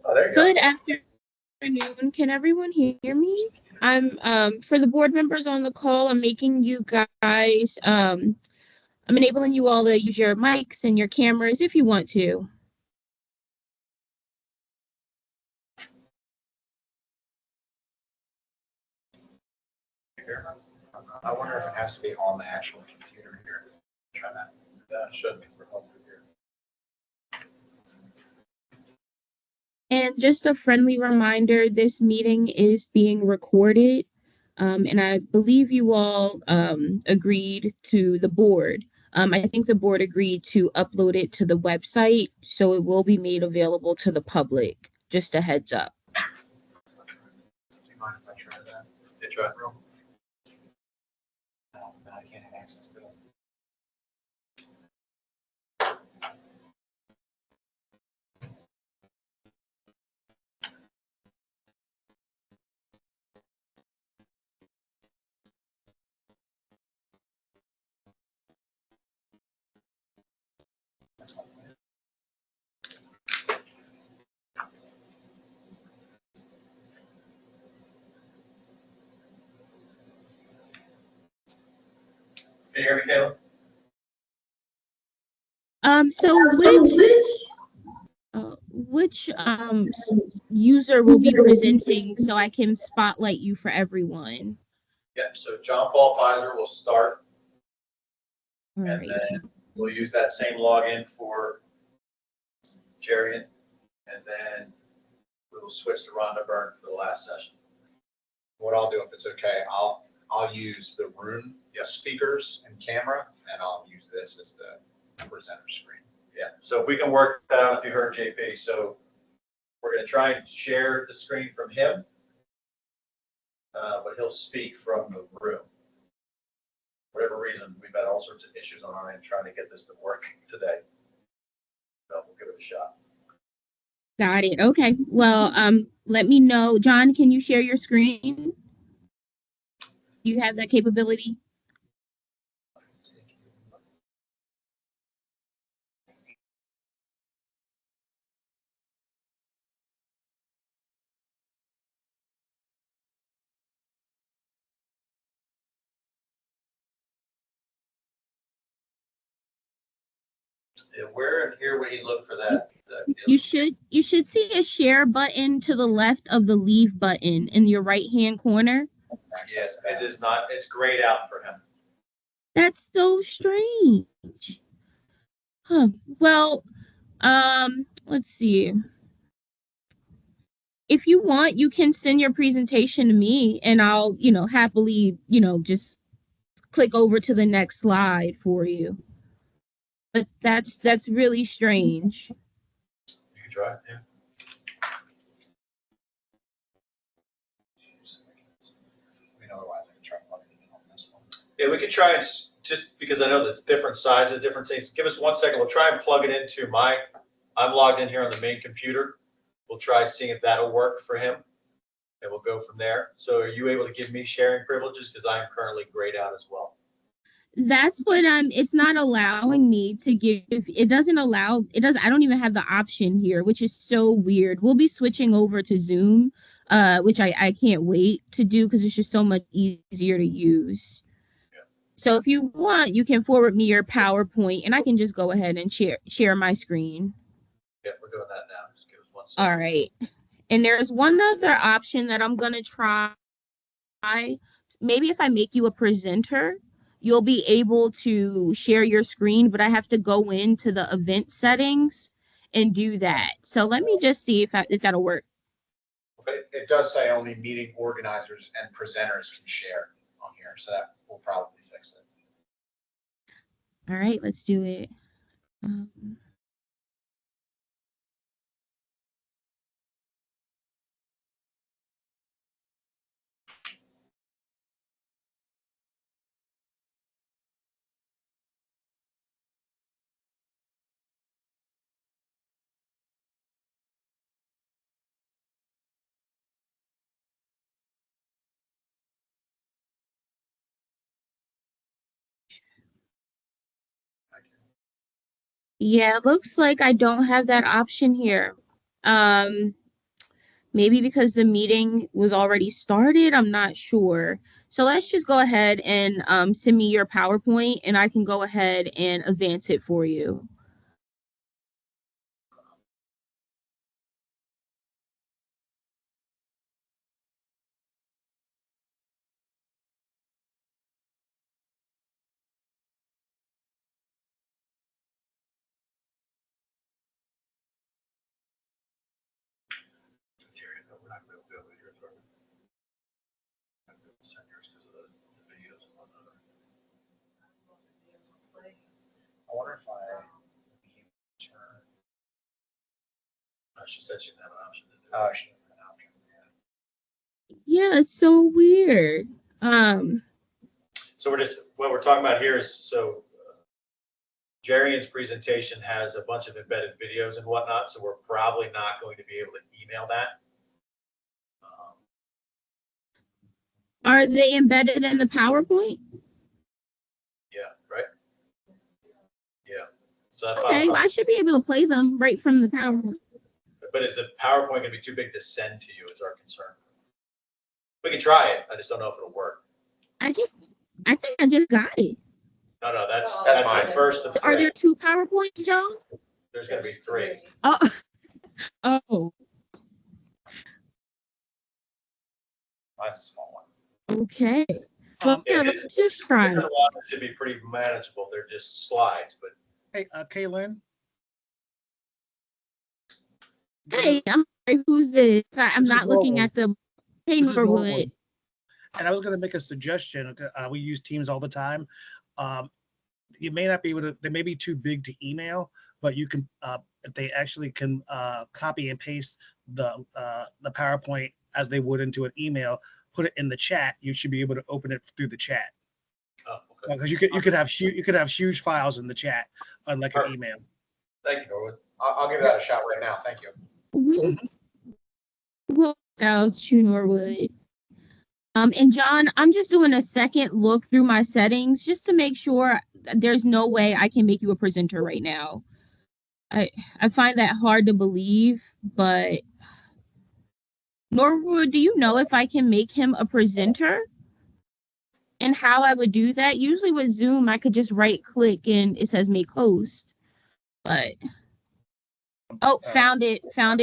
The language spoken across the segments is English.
Oh, there you Good go. afternoon. Can everyone hear me? I'm for the board members on the call, I'm making you guys I'm enabling you all to use your mics and your cameras if you want to. I wonder if it has to be on the actual computer here. Try that. That should be for here. And just a friendly reminder, this meeting is being recorded. And I believe you all agreed to the board. I think the board agreed to upload it to the website, so it will be made available to the public. Just a heads up. Do you mind if I try that? Yeah, try it, bro. No, I can't have access to it. Can you hear me, Caleb? Which user will be presenting so I can spotlight you for everyone? Yep, so John Paul Pfizer will start. All and right. then we'll use that same login for Jarian, and then we'll switch to Rhonda Byrne for the last session. What I'll do, if it's okay, I'll use the room speakers and camera, and I'll use this as the presenter screen. Yeah. So if we can work that out, if you heard JP, so we're going to try and share the screen from him, but he'll speak from the room. For whatever reason, we've had all sorts of issues on our end trying to get this to work today. So we'll give it a shot. Got it. Okay. Well, let me know. John, can you share your screen? Do you have that capability? Yeah, where and here would he look for that? You should see a share button to the left of the leave button in your right hand corner. Yes, it is not. It's grayed out for him. That's so strange. Huh. Well, let's see. If you want, you can send your presentation to me and I'll, happily, just click over to the next slide for you. But that's really strange. You can try it, yeah. I mean, otherwise I can try plugging it in on this one. Yeah, we could try and just because I know that's different sizes, different things. Give us 1 second. We'll try and plug it into I'm logged in here on the main computer. We'll try seeing if that'll work for him, and we'll go from there. So are you able to give me sharing privileges? Because I'm currently grayed out as well. That's what it's not allowing me to give. I don't even have the option here, which is so weird. We'll be switching over to Zoom, which I can't wait to do because it's just so much easier to use. Yeah. So if you want, you can forward me your PowerPoint and I can just go ahead and share my screen. Yeah, we're doing that now. Just give us 1 second. All right. And there's one other option that I'm going to try. Maybe if I make you a presenter, you'll be able to share your screen, but I have to go into the event settings and do that. So let me just see if that'll work. Okay, it does say only meeting organizers and presenters can share on here, so that will probably fix it. All right, let's do it. Yeah, it looks like I don't have that option here. Maybe because the meeting was already started, I'm not sure. So let's just go ahead and send me your PowerPoint and I can go ahead and advance it for you. Jerry, no, we're not gonna be able to hear from you. I'm not gonna send yours because of the videos and whatnot. I wonder if I turn. She said she didn't have an option to do it. Oh, she didn't have an option, yeah. Yeah, it's so weird. So what we're talking about here is, so Jarian's presentation has a bunch of embedded videos and whatnot, so we're probably not going to be able to email that. Are they embedded in the PowerPoint? Yeah, right? Yeah. So that's Okay, fine. I should be able to play them right from the PowerPoint. But is the PowerPoint going to be too big to send to you is our concern. We can try it. I just don't know if it'll work. I think I just got it. No, that's the first of Are three. there 2 PowerPoints, John? There's going to be 3. Oh, oh, That's a small one. okay. Well, yeah, let's just try. It should be pretty manageable. They're just slides, but. Hey, Kaylin. Hey, I'm sorry, who's this? I'm This is not looking Norwood. at the. Hey, This is Norwood. Norwood. And I was going to make a suggestion. We use Teams all the time. You may not be able to, they may be too big to email, but you can, if they actually can copy and paste the PowerPoint as they would into an email, put it in the chat, you should be able to open it through the chat. Oh, okay. Because you could have huge files in the chat, unlike an email. Thank you, Norwood. I'll give that a shot right now. Thank you. Well, without you, Norwood. And John, I'm just doing a second look through my settings just to make sure there's no way I can make you a presenter right now. I find that hard to believe, but Norwood, do you know if I can make him a presenter? And how I would do that? Usually with Zoom, I could just right click and it says make host. But found it,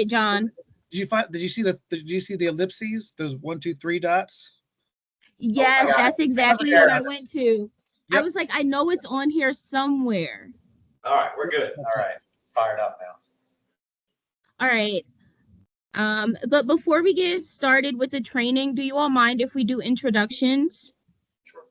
John. Did you see the ellipses? Those 1, 2, 3 dots? Yes, that's exactly what I went to. Yep. I was like, I know it's on here somewhere. All right, we're good. All right, fired up now. All right. But before we get started with the training, do you all mind if we do introductions? Sure.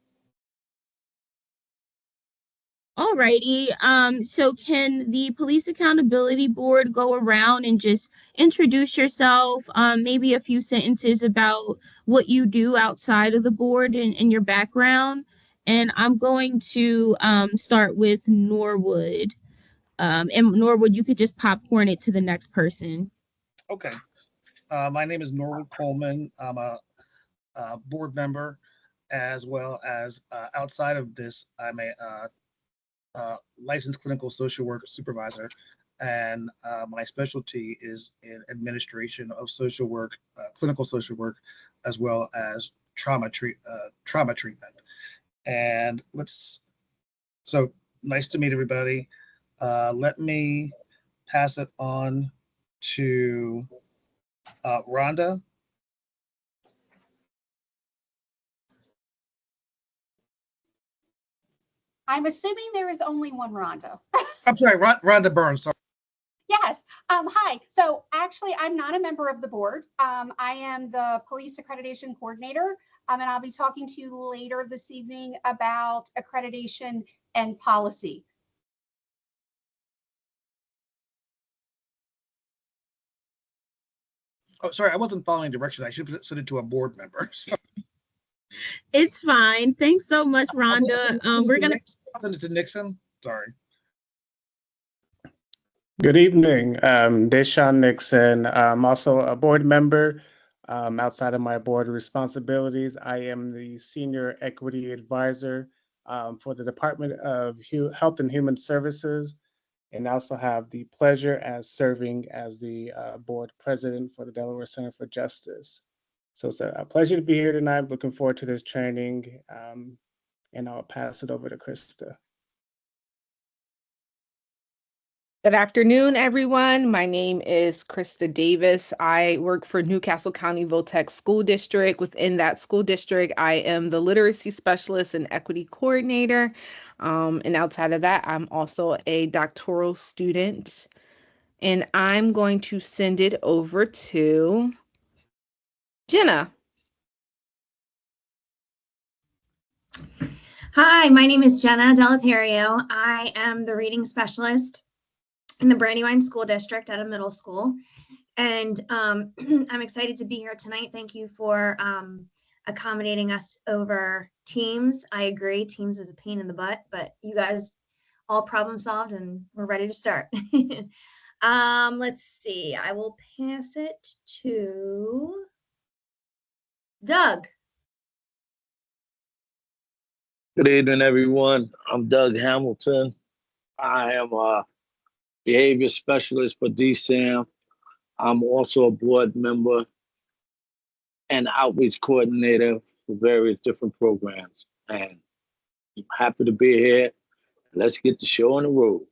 Alrighty. So can the Police Accountability Board go around and just introduce yourself, maybe a few sentences about what you do outside of the board and your background? And I'm going to start with Norwood. And Norwood, you could just popcorn it to the next person. Okay. My name is Norwood Coleman. I'm a board member, as well as outside of this, I'm a licensed clinical social work supervisor, and my specialty is in administration of social work, clinical social work, as well as trauma treatment. And so nice to meet everybody. Let me pass it on to Rhonda. I'm assuming there is only one Rhonda. I'm sorry, Rhonda Burns. Sorry. Yes. Hi. So actually, I'm not a member of the board. I am the police accreditation coordinator, and I'll be talking to you later this evening about accreditation and policy. Oh, sorry, I wasn't following direction. I should have sent it to a board member. It's fine. Thanks so much, Rhonda. We're gonna send it to Nixon. Sorry. Good evening, Deshaun Nixon. I'm also a board member. Outside of my board responsibilities, I am the Senior Equity Advisor for the Department of Health and Human Services. and also have the pleasure as serving as the board president for the Delaware Center for Justice. So it's a pleasure to be here tonight. Looking forward to this training, and I'll pass it over to Krista. Good afternoon, everyone. My name is Krista Davis. I work for Newcastle County Voltech School District. Within that school district, I am the literacy specialist and equity coordinator. And outside of that, I'm also a doctoral student. And I'm going to send it over to Jenna. Hi, my name is Jenna Delatario. I am the reading specialist in the Brandywine School District at a middle school. And I'm excited to be here tonight. Thank you for accommodating us over Teams. I agree, Teams is a pain in the butt, but you guys all problem solved and we're ready to start. Let's see, I will pass it to Doug. Good evening, everyone. I'm Doug Hamilton. I am a behavior specialist for DSAM. I'm also a board member and outreach coordinator for various different programs. And I'm happy to be here. Let's get the show on the road.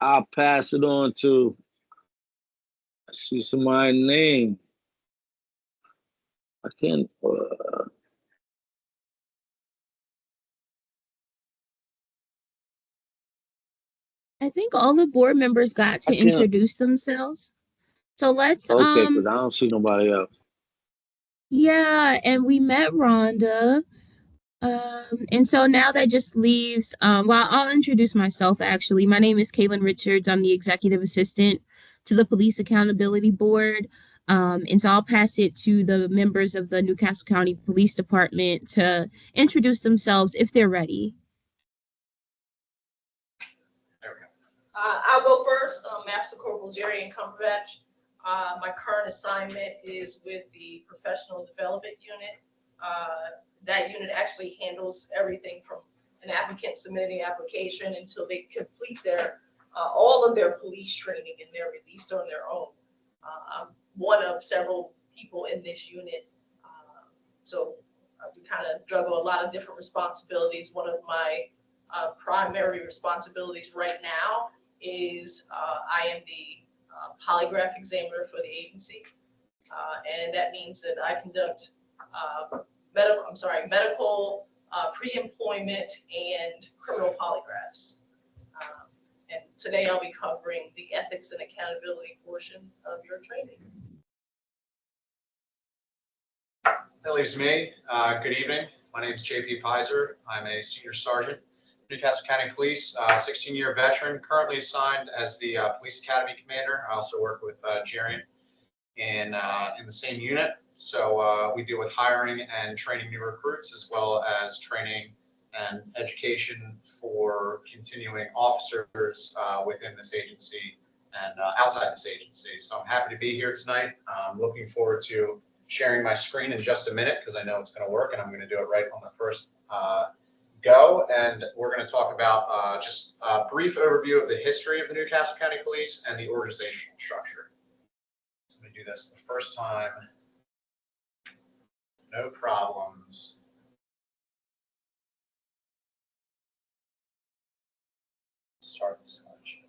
I'll pass it on to, I see somebody's name. I can't, I think all the board members got to I can't. introduce themselves. So let's Okay, because I don't see nobody else. yeah, and we met Rhonda. And so now that just leaves, well, I'll introduce myself actually. My name is Kaylin Richards. I'm the executive assistant to the Police Accountability Board. And so I'll pass it to the members of the Newcastle County Police Department to introduce themselves if they're ready. There we go. I'll go first. Master Corporal Jerry Cumberbatch. My current assignment is with the Professional Development Unit. That unit actually handles everything from an applicant submitting an application until they complete their all of their police training and they're released on their own. I'm one of several people in this unit, so we kind of juggle a lot of different responsibilities. One of my primary responsibilities right now is I am the polygraph examiner for the agency, and that means that I conduct medical, pre-employment, and criminal polygraphs. And today I'll be covering the ethics and accountability portion of your training. That leaves me. Good evening. My name is JP Pizer. I'm a senior sergeant, Newcastle County Police, 16-year veteran, currently assigned as the Police Academy Commander. I also work with Jarian in the same unit. So we deal with hiring and training new recruits, as well as training and education for continuing officers within this agency and outside this agency. So I'm happy to be here tonight. I'm looking forward to sharing my screen in just a minute because I know it's going to work, and I'm going to do it right on the first go. And we're going to talk about just a brief overview of the history of the Newcastle County Police and the organizational structure. So I'm going to do this the first time. No problems. Start the slideshow.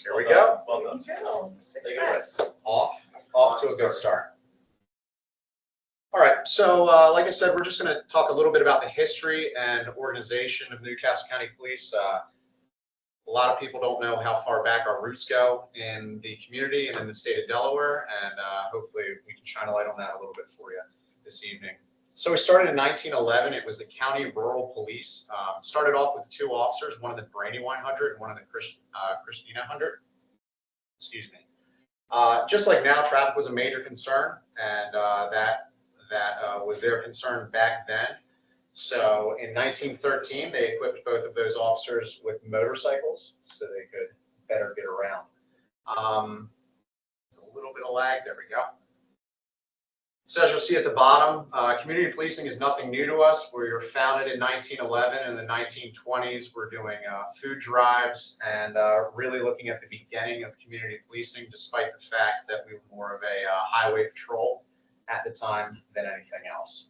Here we go. Well done. Success. Off to a good start. All right, so like I said, we're just going to talk a little bit about the history and organization of Newcastle County Police. A lot of people don't know how far back our roots go in the community and in the state of Delaware, and hopefully we can shine a light on that a little bit for you this evening. So we started in 1911. It was the County Rural Police. Started off with 2 officers, one in the Brandywine 100 and one in the Christina 100. Excuse me. Just like now, traffic was a major concern, and that was their concern back then. So in 1913, they equipped both of those officers with motorcycles so they could better get around. A little bit of lag. There we go. So as you'll see at the bottom, community policing is nothing new to us. We were founded in 1911. In the 1920s, we're doing food drives and really looking at the beginning of community policing, despite the fact that we were more of a highway patrol at the time than anything else.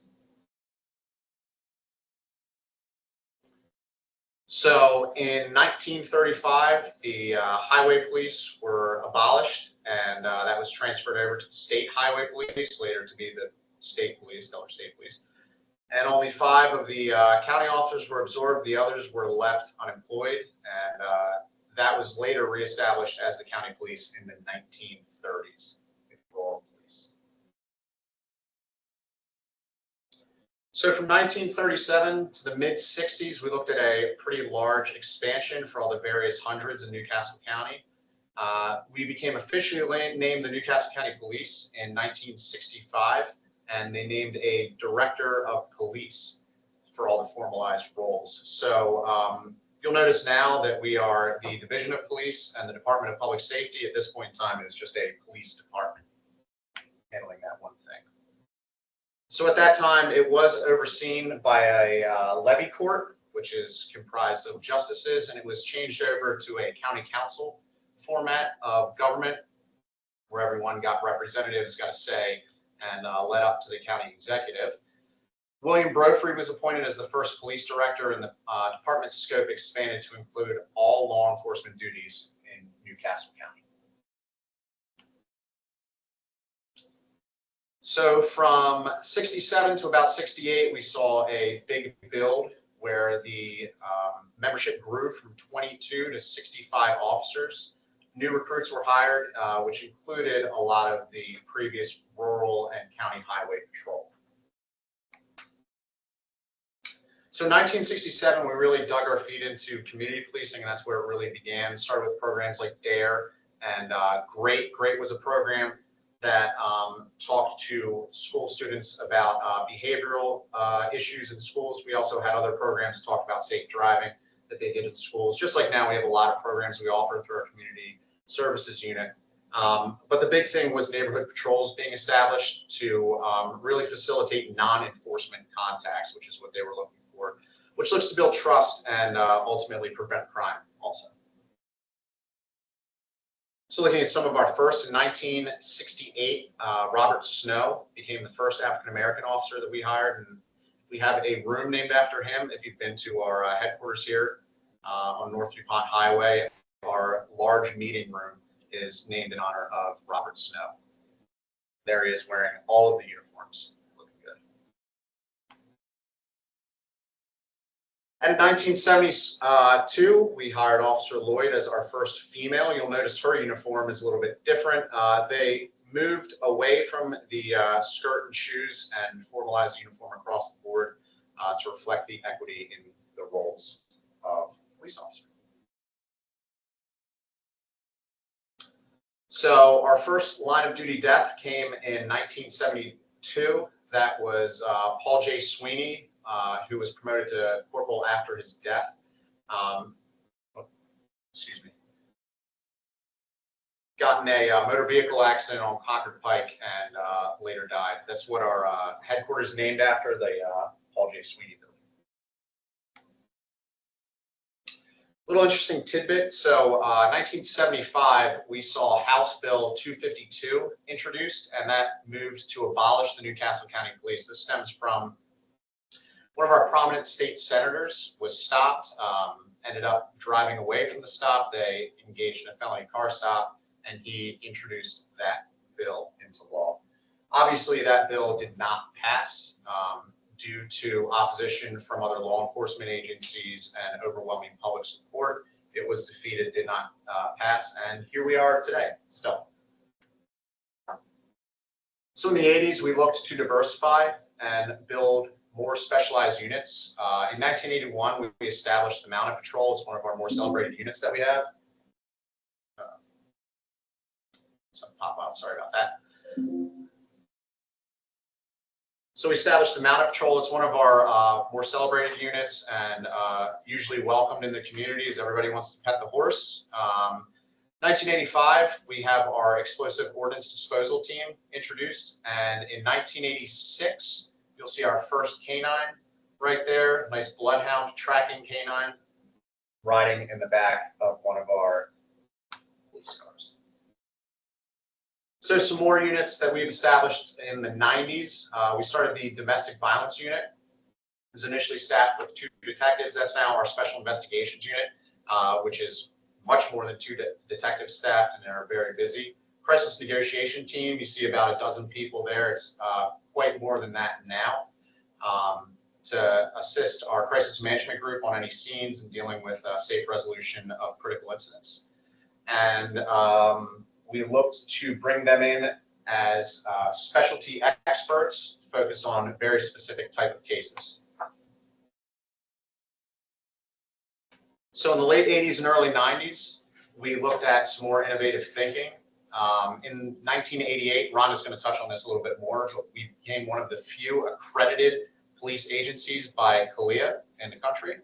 So in 1935, the highway police were abolished, and that was transferred over to the state highway police, later to be the state police, Delaware State Police. And only 5 of the county officers were absorbed. The others were left unemployed, and that was later reestablished as the county police in the 1930s. So from 1937 to the mid-60s, we looked at a pretty large expansion for all the various hundreds in Newcastle County. We became officially named the Newcastle County Police in 1965, and they named a director of police for all the formalized roles. So you'll notice now that we are the Division of Police and the Department of Public Safety. At this point in time, it was just a police department handling that one thing. So at that time, it was overseen by a levy court, which is comprised of justices, and it was changed over to a county council format of government, where everyone got representatives, got a say, and led up to the county executive. William Brophy was appointed as the first police director, and the department's scope expanded to include all law enforcement duties in Newcastle County. So from 67 to about 68, we saw a big build where the membership grew from 22 to 65 officers. New recruits were hired, which included a lot of the previous rural and county highway patrol. So in 1967, we really dug our feet into community policing, and that's where it really began. Started with programs like DARE, and GREAT. GREAT was a program that talked to school students about behavioral issues in schools. We also had other programs that talked about safe driving that they did in schools. Just like now, we have a lot of programs we offer through our community services unit. But the big thing was neighborhood patrols being established to really facilitate non-enforcement contacts, which is what they were looking for, which looks to build trust and ultimately prevent crime also. So looking at some of our first, in 1968, Robert Snow became the first African-American officer that we hired, and we have a room named after him. If you've been to our headquarters here on North DuPont Highway, our large meeting room is named in honor of Robert Snow. There he is wearing all of the uniforms, looking good. And in 1972, we hired Officer Lloyd as our first female. You'll notice her uniform is a little bit different. They moved away from the skirt and shoes and formalized the uniform across the board to reflect the equity in the roles of police officers. So our first line of duty death came in 1972. That was Paul J. Sweeney, who was promoted to corporal after his death. Got in a motor vehicle accident on Concord Pike and later died. That's what our headquarters is named after, the Paul J. Sweeney building. Little interesting tidbit. So 1975, we saw House Bill 252 introduced, and that moved to abolish the Newcastle County Police. This stems from one of our prominent state senators was stopped, ended up driving away from the stop. They engaged in a felony car stop, and he introduced that bill into law. Obviously, that bill did not pass due to opposition from other law enforcement agencies and overwhelming public support. It was defeated, did not pass, and here we are today still. So in the 80s, we looked to diversify and build more specialized units. In 1981, we established the Mounted Patrol. It's one of our more celebrated units that we have. Some pop up, sorry about that. So we established the Mounted Patrol. It's one of our more celebrated units and usually welcomed in the community as everybody wants to pet the horse. 1985, we have our explosive ordnance disposal team introduced, and in 1986, you'll see our first canine right there, nice bloodhound tracking canine riding in the back of one of our police cars. So some more units that we've established in the 90s. We started the domestic violence unit. It was initially staffed with 2 detectives. That's now our special investigations unit, which is much more than 2 detectives staffed, and they're very busy. Crisis negotiation team, you see about a dozen people there. It's quite more than that now, to assist our crisis management group on any scenes and dealing with safe resolution of critical incidents. And we looked to bring them in as specialty experts focused on very specific type of cases. So in the late 80s and early 90s, we looked at some more innovative thinking. In 1988, Rhonda's going to touch on this a little bit more, but we became one of the few accredited police agencies by CALEA in the country.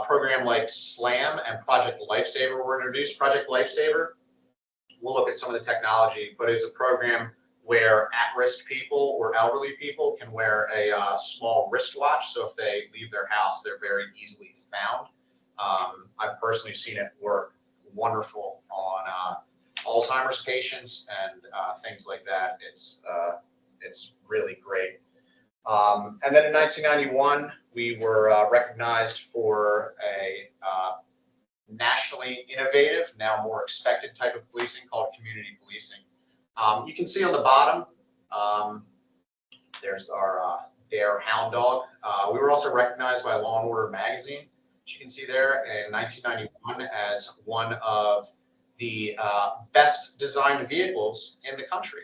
Program like SLAM and Project Lifesaver were introduced. Project Lifesaver, we'll look at some of the technology, but it's a program where at-risk people or elderly people can wear a small wristwatch. So if they leave their house, they're very easily found. I've personally seen it work wonderful on Alzheimer's patients and things like that. It's really great. And then in 1991, we were recognized for a nationally innovative, now more expected type of policing called community policing. You can see on the bottom, there's our Dare Hound Dog. We were also recognized by Law and Order magazine, as you can see there, in 1991 as one of the best designed vehicles in the country.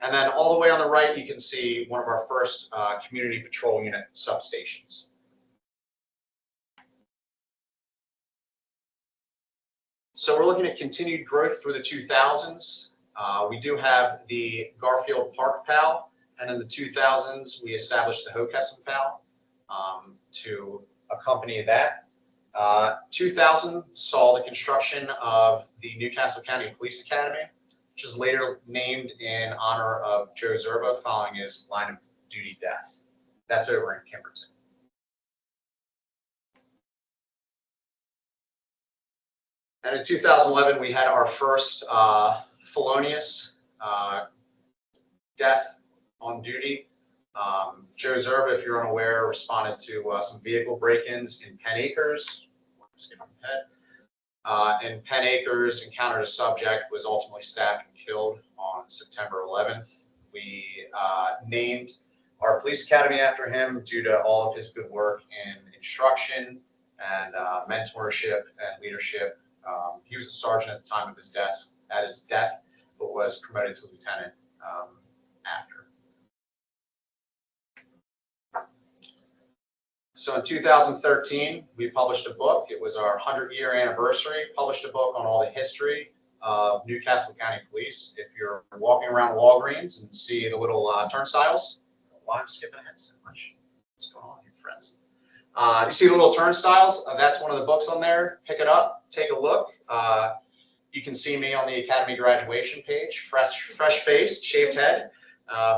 And then all the way on the right, you can see one of our first community patrol unit substations. So we're looking at continued growth through the 2000s. We do have the Garfield Park PAL, and in the 2000s, we established the Hockessin PAL to accompany that. 2000 saw the construction of the Newcastle County Police Academy, which was later named in honor of Joe Zerba following his line of duty death. That's over in Kimberton. And in 2011, we had our first felonious death on duty. Joe Zerba, if you're unaware, responded to some vehicle break-ins in Penn Acres. In Penn Acres, encountered a subject, was ultimately stabbed and killed on September 11th. We named our police academy after him due to all of his good work in instruction and mentorship and leadership. He was a sergeant at the time of his death, but was promoted to lieutenant after. So in 2013, we published a book. It was our 100-year anniversary. Published a book on all the history of Newcastle County Police. If you're walking around Walgreens and see the little turnstiles, why I'm skipping ahead so much? What's going on here, friends? You see the little turnstiles? That's one of the books on there. Pick it up, take a look. You can see me on the Academy graduation page, fresh-faced, shaved head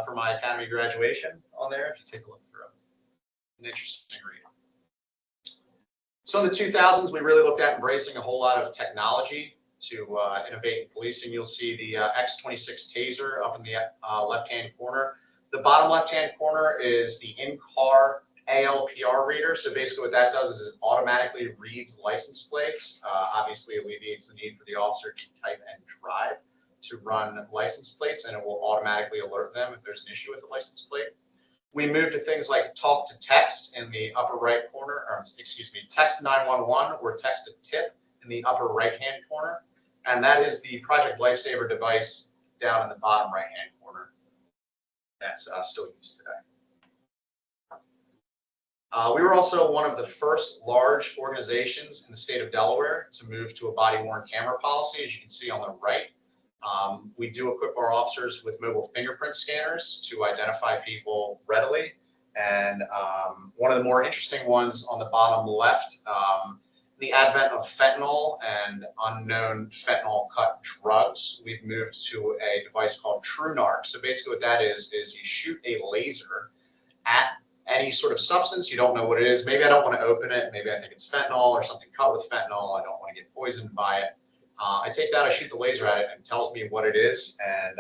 for my Academy graduation on there. If you take a look through. An interesting read. So in the 2000s, we really looked at embracing a whole lot of technology to innovate in policing. You'll see the X26 taser up in the left-hand corner. The bottom left-hand corner is the in-car ALPR reader. So basically what that does is it automatically reads license plates. Obviously alleviates the need for the officer to type and drive to run license plates, and it will automatically alert them if there's an issue with the license plate. We moved to things like talk to text in the upper right corner, or excuse me, text 911 or text to tip in the upper right-hand corner. And that is the Project Lifesaver device down in the bottom right-hand corner that's still used today. We were also one of the first large organizations in the state of Delaware to move to a body-worn camera policy, as you can see on the right. We do equip our officers with mobile fingerprint scanners to identify people readily. And one of the more interesting ones on the bottom left, the advent of fentanyl and unknown fentanyl cut drugs, we've moved to a device called TrueNarc. So basically what that is you shoot a laser at any sort of substance. You don't know what it is. Maybe I don't want to open it. Maybe I think it's fentanyl or something cut with fentanyl. I don't want to get poisoned by it. I take that, I shoot the laser at it, and it tells me what it is, and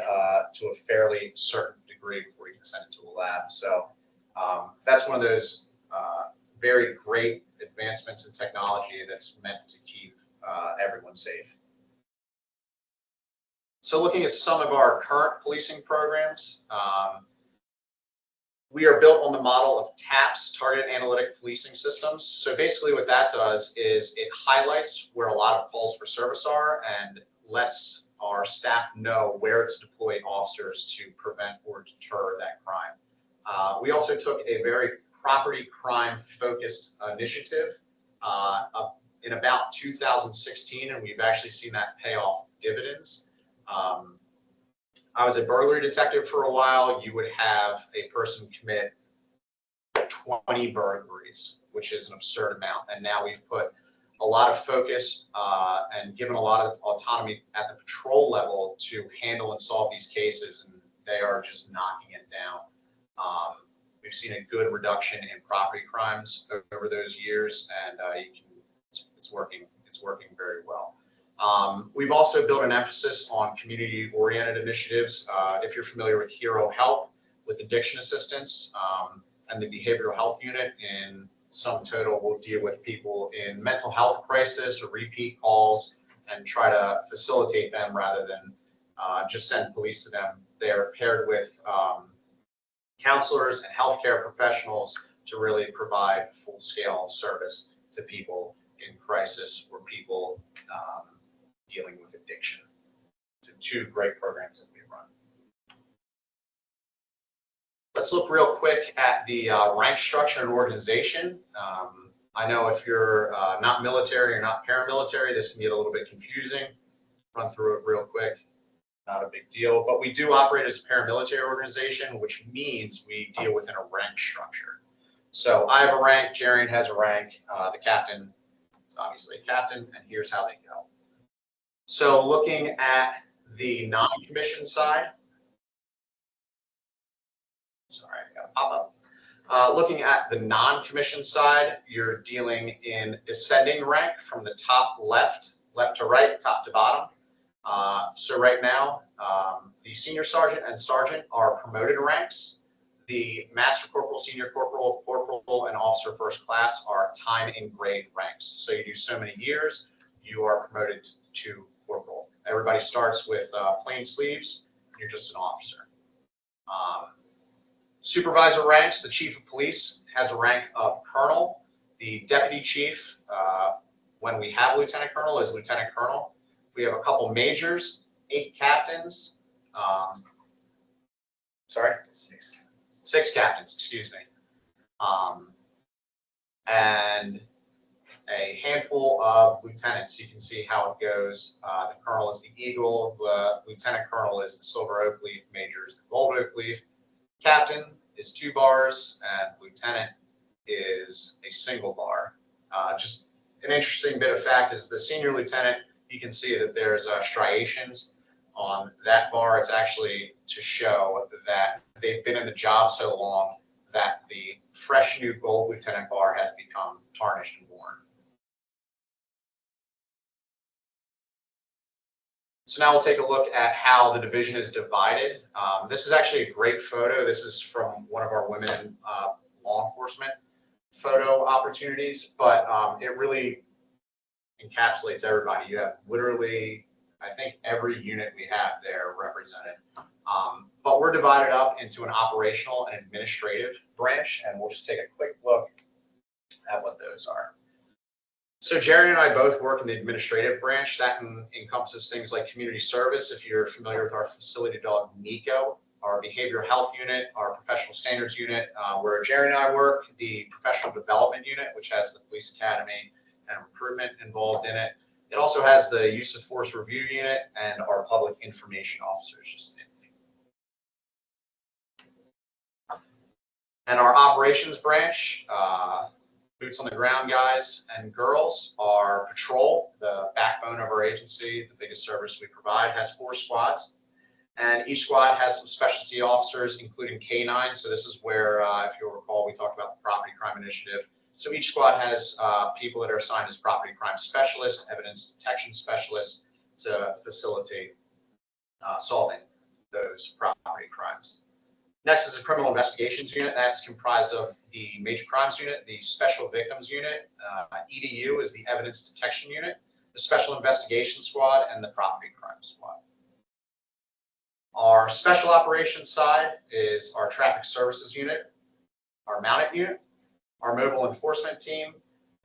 to a fairly certain degree before you can send it to a lab. So that's one of those very great advancements in technology that's meant to keep everyone safe. So looking at some of our current policing programs, we are built on the model of TAPS, Targeted Analytic Policing Systems. So basically what that does is it highlights where a lot of calls for service are and lets our staff know where to deploy officers to prevent or deter that crime. We also took a very property crime focused initiative in about 2016, and we've actually seen that pay off dividends. I was a burglary detective for a while. You would have a person commit 20 burglaries, which is an absurd amount. And now we've put a lot of focus and given a lot of autonomy at the patrol level to handle and solve these cases, and they are just knocking it down. We've seen a good reduction in property crimes over those years, and it's working very well. We've also built an emphasis on community-oriented initiatives. If you're familiar with Hero Help, with addiction assistance, and the behavioral health unit, in sum total, we'll deal with people in mental health crisis or repeat calls and try to facilitate them rather than just send police to them. They're paired with counselors and healthcare professionals to really provide full-scale service to people in crisis or people dealing with addiction. So two great programs that we run. Let's look real quick at the rank structure and organization. I know if you're not military or not paramilitary, this can get a little bit confusing. Run through it real quick. Not a big deal, but we do operate as a paramilitary organization, which means we deal within a rank structure. So I have a rank, Jarian has a rank, the captain is obviously a captain, and here's how they go. So looking at the non-commissioned side, sorry, I got to pop up. Looking at the non-commissioned side, you're dealing in descending rank from the top left to right, top to bottom. So right now, the senior sergeant and sergeant are promoted ranks. The master corporal, senior corporal, corporal, and officer first class are time and grade ranks. So you do so many years, you are promoted to corporal. Everybody starts with plain sleeves, you're just an officer. Supervisor ranks, the chief of police has a rank of colonel. The deputy chief, when we have lieutenant colonel, is lieutenant colonel. We have a couple majors, 8 captains. Sorry? 6 captains, excuse me. And a handful of lieutenants. You can see how it goes. The colonel is the eagle, the lieutenant colonel is the silver oak leaf, major is the gold oak leaf. Captain is 2 bars, and lieutenant is a single bar. Just an interesting bit of fact is the senior lieutenant, you can see that there's striations on that bar. It's actually to show that they've been in the job so long that the fresh new gold lieutenant bar has become tarnished and worn. So now we'll take a look at how the division is divided. This is actually a great photo. This is from one of our women in law enforcement photo opportunities, but it really encapsulates everybody. You have literally, I think, every unit we have there represented. But we're divided up into an operational and administrative branch, and we'll just take a quick look at what those are. So Jerry and I both work in the administrative branch. That encompasses things like community service. If you're familiar with our facility dog, Nico, our behavioral health unit, our professional standards unit, where Jerry and I work, the professional development unit, which has the police academy and recruitment involved in it. It also has the use of force review unit and our public information officers, just to name a few. And our operations branch, boots on the ground guys and girls. Our patrol, the backbone of our agency, the biggest service we provide, has 4 squads. And each squad has some specialty officers, including K9. So this is where, if you'll recall, we talked about the property crime initiative. So each squad has people that are assigned as property crime specialists, evidence detection specialists to facilitate solving those property crimes. Next is the criminal investigations unit. That's comprised of the major crimes unit, the special victims unit, EDU is the evidence detection unit, the special investigation squad, and the property crime squad. Our special operations side is our traffic services unit, our mounted unit, our mobile enforcement team,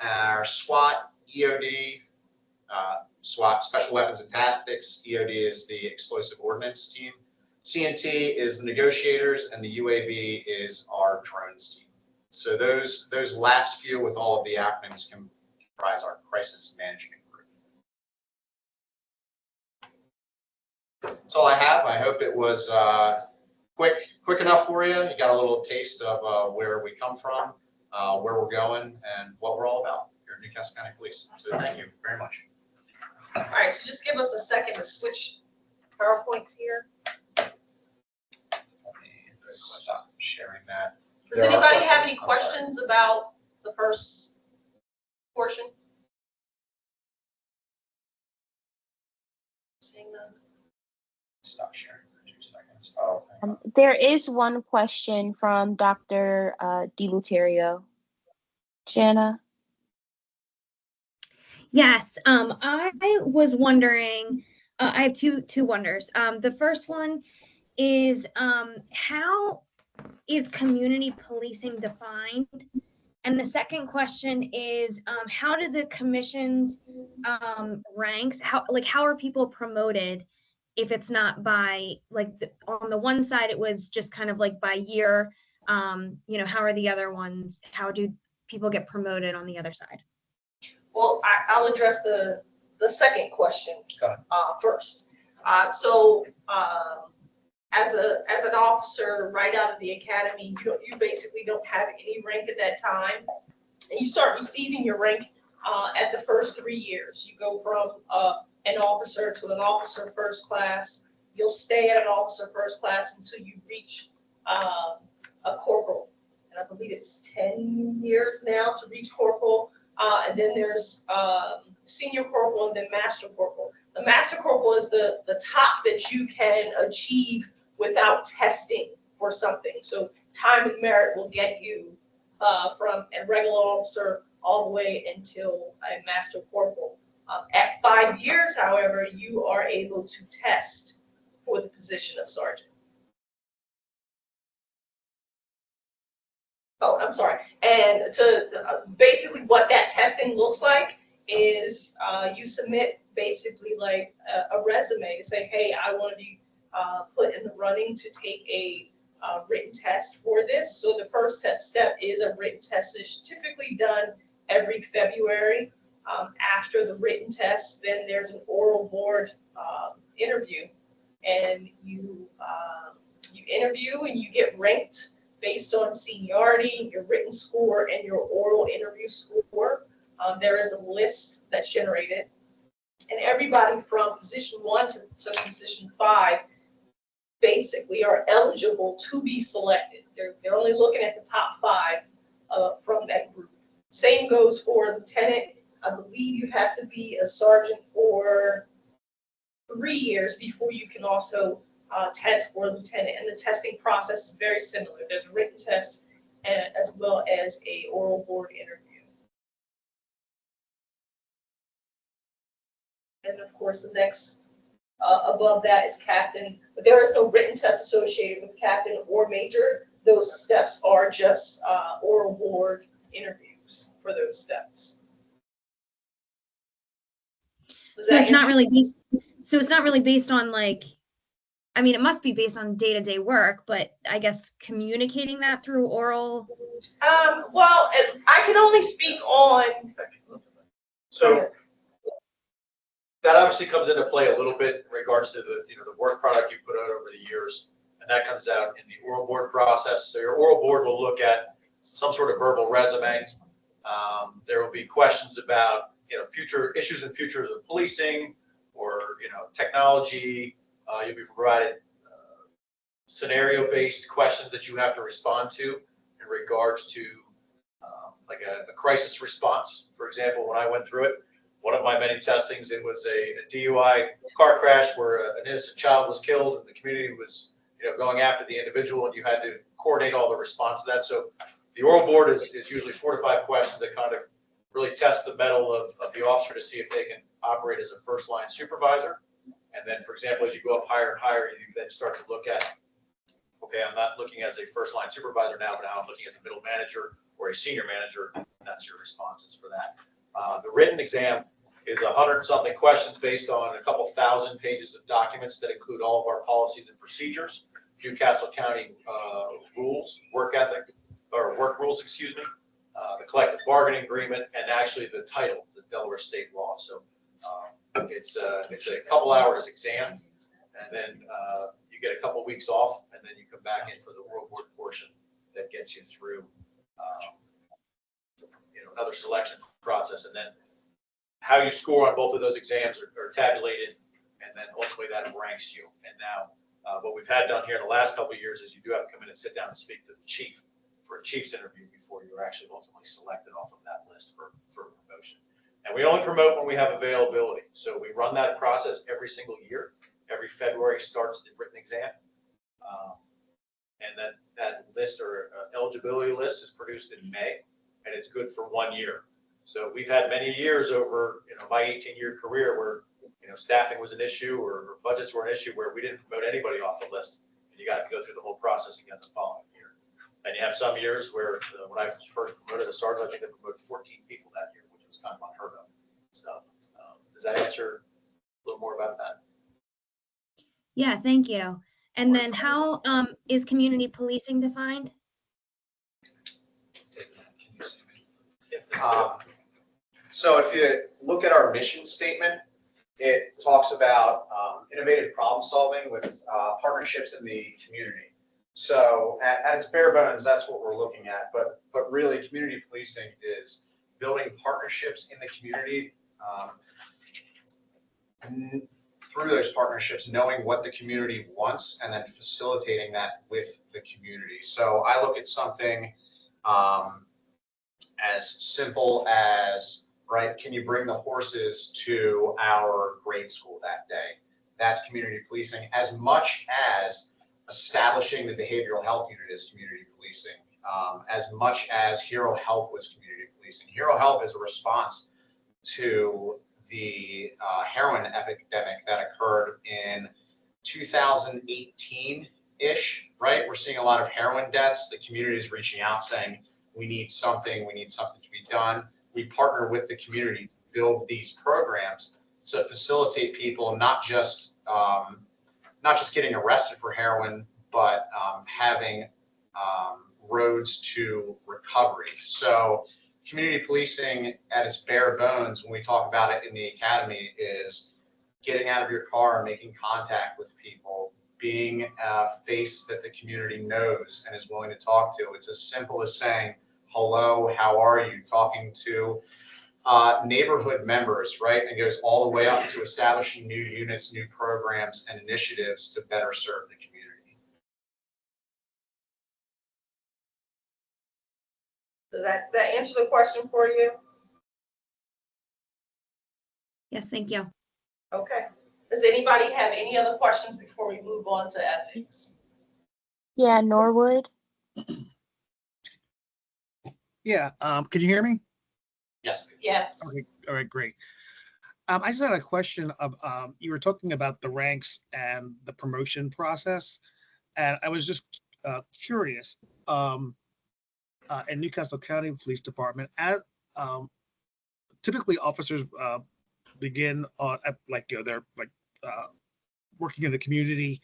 our SWAT, EOD, SWAT, special weapons and tactics, EOD is the explosive ordnance team, CNT is the negotiators, and the UAV is our drones team. So those last few with all of the acronyms comprise our crisis management group. That's all I have. I hope it was quick enough for you. You got a little taste of where we come from, where we're going, and what we're all about here at Newcastle County Police. So thank you very much. All right, so just give us a second to switch PowerPoints here. Stop sharing that. Does anybody have any questions about the first portion? Seeing none. Stop sharing for 2 seconds. Oh, There is one question from Dr. DeLuterio. Jana? Yes, I was wondering, I have two wonders. The first one is how is community policing defined? And the second question is how do the commission's ranks, how are people promoted if it's not by on the one side it was just kind of like by year, how are the other ones, how do people get promoted on the other side? Well, I'll address the second question first. As an officer right out of the academy, you basically don't have any rank at that time. And you start receiving your rank at the first 3 years. You go from an officer to an officer first class. You'll stay at an officer first class until you reach a corporal. And I believe it's 10 years now to reach corporal. And then there's senior corporal and then master corporal. The master corporal is the top that you can achieve without testing for something. So time and merit will get you from a regular officer all the way until a master corporal. At 5 years, however, you are able to test for the position of sergeant. Oh, I'm sorry. And to basically what that testing looks like is you submit basically like a resume to say, hey, I want to be put in the running to take a written test for this. So the first step is a written test. It's typically done every February. After the written test, then there's an oral board interview, and you interview and you get ranked based on seniority, your written score, and your oral interview score. There is a list that's generated, and everybody from position 1 to position 5 basically are eligible to be selected. They're only looking at the top 5 from that group. Same goes for lieutenant. I believe you have to be a sergeant for 3 years before you can also test for lieutenant. And the testing process is very similar. There's a written test as well as a oral board interview. And of course, the next above that is captain, but there is no written test associated with captain or major. Those steps are just oral board interviews for those steps. So it's not really based on it must be based on day-to-day work, but I guess communicating that through oral. Well, I can only speak on. So that obviously comes into play a little bit in regards to the work product you put out over the years, and that comes out in the oral board process. So your oral board will look at some sort of verbal resume, There will be questions about, future issues and futures of policing or, technology. You'll be provided scenario-based questions that you have to respond to in regards to like a crisis response. For example, when I went through it, one of my many testings, it was a DUI car crash where an innocent child was killed and the community was, going after the individual, and you had to coordinate all the response to that. So the oral board is usually 4 to 5 questions that kind of really test the mettle of the officer to see if they can operate as a first line supervisor. And then, for example, as you go up higher and higher, you then start to look at, okay, I'm not looking as a first line supervisor now, but now I'm looking as a middle manager or a senior manager. And that's your responses for that. The written exam is 100-something questions based on a couple thousand pages of documents that include all of our policies and procedures, Newcastle County rules, work rules, the collective bargaining agreement, and actually the title, the Delaware state law. So it's a couple hours exam, and then you get a couple weeks off, and then you come back in for the oral board portion that gets you through another selection process, and then how you score on both of those exams are tabulated, and then ultimately that ranks you. And now what we've had done here in the last couple of years is you do have to come in and sit down and speak to the chief for a chief's interview before you're actually ultimately selected off of that list for promotion. And we only promote when we have availability. So we run that process every single year. Every February starts the written exam. And then that list or eligibility list is produced in May, and it's good for 1 year. So we've had many years over my 18-year career where staffing was an issue or budgets were an issue where we didn't promote anybody off the list, and you got to go through the whole process again the following year. And you have some years where when I first promoted a sergeant, I think I promoted 14 people that year, which was kind of unheard of. So does that answer a little more about that? Yeah, thank you. And then how is community policing defined? So if you look at our mission statement, it talks about innovative problem solving with partnerships in the community. So at its bare bones, that's what we're looking at. But really, community policing is building partnerships in the community. Through those partnerships, knowing what the community wants and then facilitating that with the community. So I look at something as simple as, right, can you bring the horses to our grade school that day? That's community policing, as much as establishing the behavioral health unit is community policing, as much as Hero Help was community policing. Hero Help is a response to the heroin epidemic that occurred in 2018-ish, right? We're seeing a lot of heroin deaths. The community is reaching out saying, we need something to be done. We partner with the community to build these programs to facilitate people not just getting arrested for heroin, but having roads to recovery. So community policing at its bare bones, when we talk about it in the academy, is getting out of your car and making contact with people, being a face that the community knows and is willing to talk to. It's as simple as saying, hello, how are you? Talking to neighborhood members, right? And it goes all the way up to establishing new units, new programs, and initiatives to better serve the community. Does that answer the question for you? Yes, thank you. Okay. Does anybody have any other questions before we move on to ethics? Yeah, Norwood. Yeah, can you hear me? Yes. Yes. Okay, all right, great. I just had a question of, you were talking about the ranks and the promotion process, and I was just curious, in Newcastle County Police Department, typically officers begin at they're working in the community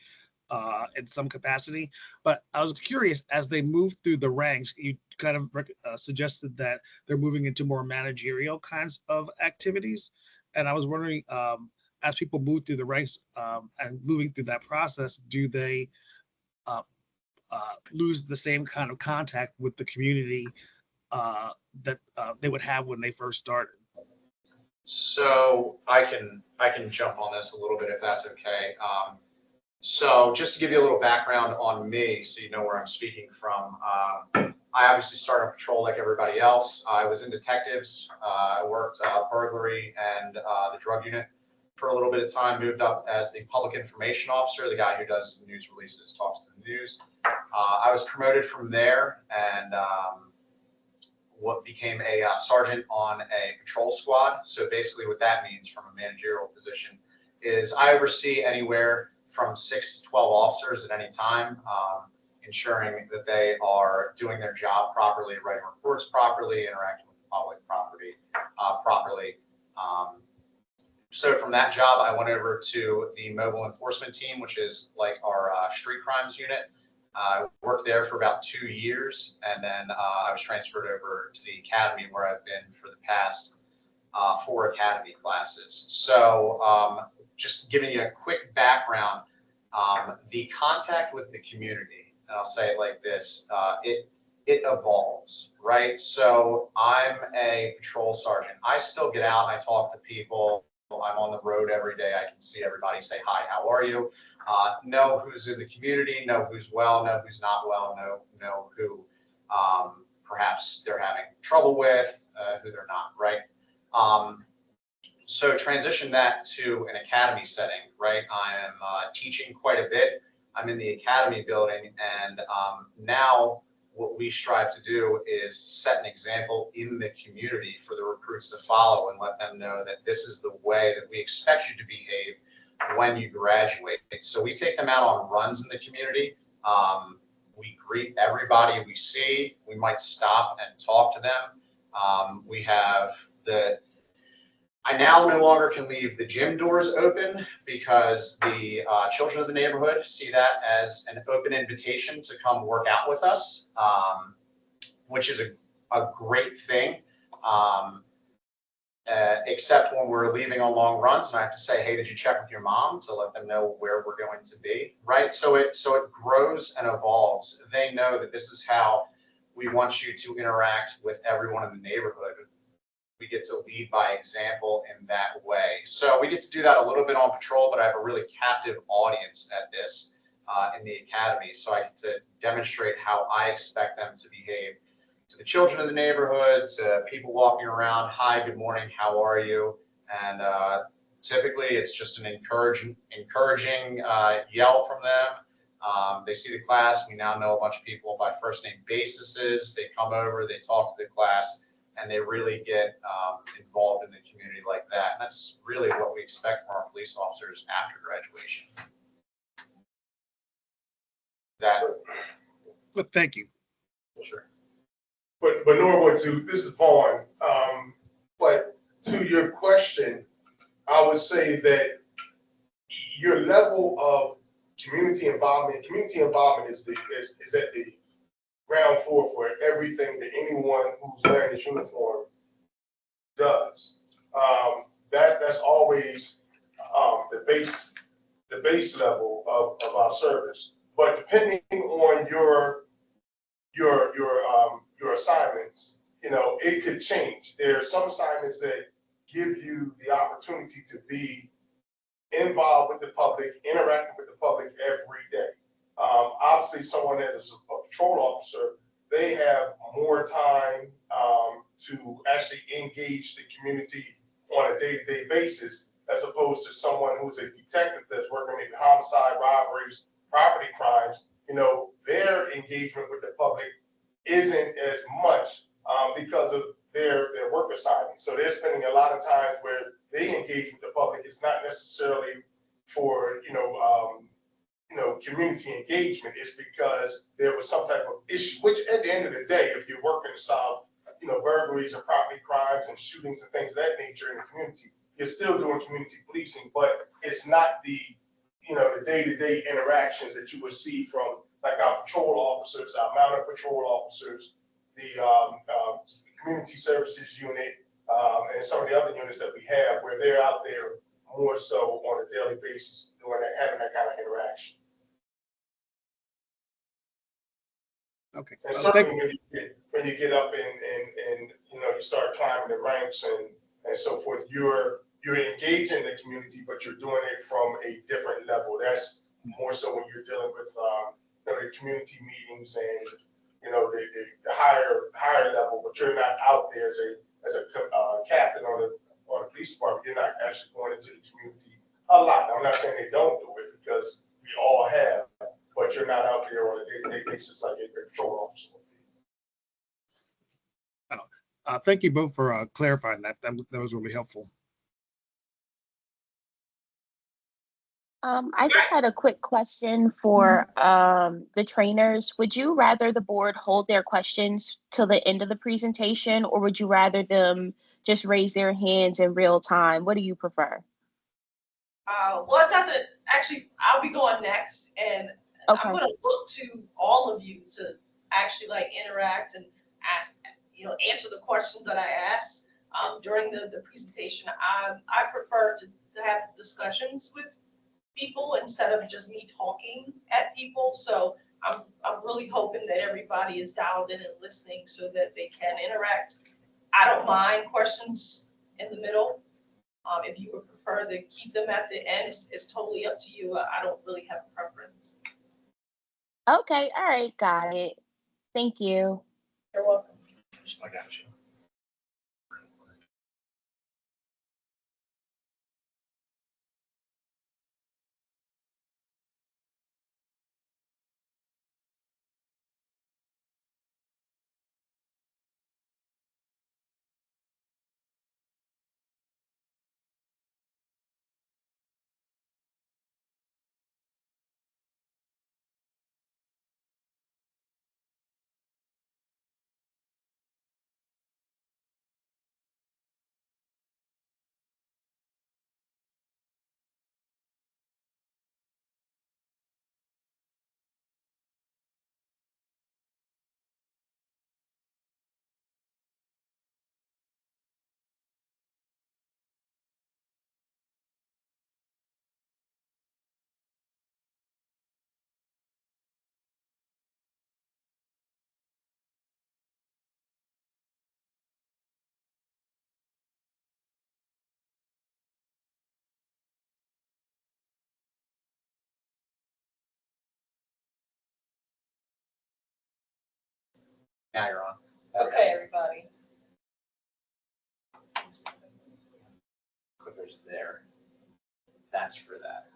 in some capacity. But I was curious, as they move through the ranks, you kind of suggested that they're moving into more managerial kinds of activities. And I was wondering, as people move through the ranks and moving through that process, do they lose the same kind of contact with the community that they would have when they first started? So I can jump on this a little bit if that's okay. So just to give you a little background on me, so you know where I'm speaking from. I obviously started on patrol like everybody else. I was in detectives. I worked burglary and the drug unit for a little bit of time. Moved up as the public information officer, the guy who does the news releases, talks to the news. I was promoted from there and what became a sergeant on a patrol squad. So basically what that means from a managerial position is I oversee anywhere from 6 to 12 officers at any time, ensuring that they are doing their job properly, writing reports properly, interacting with the public properly. So from that job, I went over to the mobile enforcement team, which is like our street crimes unit. I worked there for about 2 years, and then I was transferred over to the academy where I've been for the past 4 academy classes. So just giving you a quick background, the contact with the community, and I'll say it like this, it evolves, right? So I'm a patrol sergeant. I still get out and I talk to people. I'm on the road every day. I can see everybody, say hi, how are you? Know who's in the community, know who's well, know who's not well, know who perhaps they're having trouble with, who they're not, right? So transition that to an academy setting, right? I am teaching quite a bit. I'm in the academy building, and now what we strive to do is set an example in the community for the recruits to follow and let them know that this is the way that we expect you to behave when you graduate. So we take them out on runs in the community. We greet everybody we see. We might stop and talk to them. We have I now no longer can leave the gym doors open because the children of the neighborhood see that as an open invitation to come work out with us, which is a great thing. Except when we're leaving on long runs and I have to say, hey, did you check with your mom to let them know where we're going to be, right? So it grows and evolves. They know that this is how we want you to interact with everyone in the neighborhood. We get to lead by example in that way. So we get to do that a little bit on patrol, but I have a really captive audience at this in the academy. So I get to demonstrate how I expect them to behave to the children of the neighborhood, to people walking around. Hi, good morning, how are you? And typically it's just an encouraging yell from them. They see the class. We now know a bunch of people by first name basis. They come over, they talk to the class, and they really get involved in the community like that. And that's really what we expect from our police officers after graduation. But thank you. Sure. But Norwood, this is Vaughn. But to your question, I would say that your level of community involvement is at the ground floor for everything that anyone who's wearing this uniform does. That's always the base level of our service. But depending on your assignments, it could change. There are some assignments that give you the opportunity to be involved with the public, interacting with the public every day. Obviously, someone that is a patrol officer, they have more time to actually engage the community on a day-to-day basis, as opposed to someone who's a detective that's working maybe homicide, robberies, property crimes. Their engagement with the public isn't as much because of their work assignment. So they're spending a lot of times where they engage with the public. It's not necessarily for community engagement. It's because there was some type of issue. Which at the end of the day, if you're working to solve burglaries and property crimes and shootings and things of that nature in the community, you're still doing community policing, but it's not the the day-to-day interactions that you would see from like our patrol officers, our mounted patrol officers, the community services unit, and some of the other units that we have, where they're out there more so on a daily basis doing that, having that kind of interaction. Okay. And Thank- certainly when you get up and you start climbing the ranks and so forth, you're engaging the community, but you're doing it from a different level. That's more so when you're dealing with the community meetings and the higher level, but you're not out there as a captain on the police department. You're not actually going into the community a lot. I'm not saying they don't do it, because we all have, but you're not out there on a day-to-day basis like a patrol officer. Thank you both for clarifying that. That was really helpful. I just had a quick question for the trainers. Would you rather the board hold their questions till the end of the presentation, or would you rather them just raise their hands in real time? What do you prefer? Well, it doesn't actually. I'll be going next, and Okay. I'm going to look to all of you to actually interact and ask, answer the questions that I ask during the presentation. I prefer to have discussions with people instead of just me talking at people. So I'm really hoping that everybody is dialed in and listening so that they can interact. I don't mind questions in the middle. If you would prefer to keep them at the end, it's totally up to you. I don't really have a preference. Okay, all right, got it. Thank you. You're welcome. I got you. Now you're on. Okay, everybody. Clicker's there. That's for that.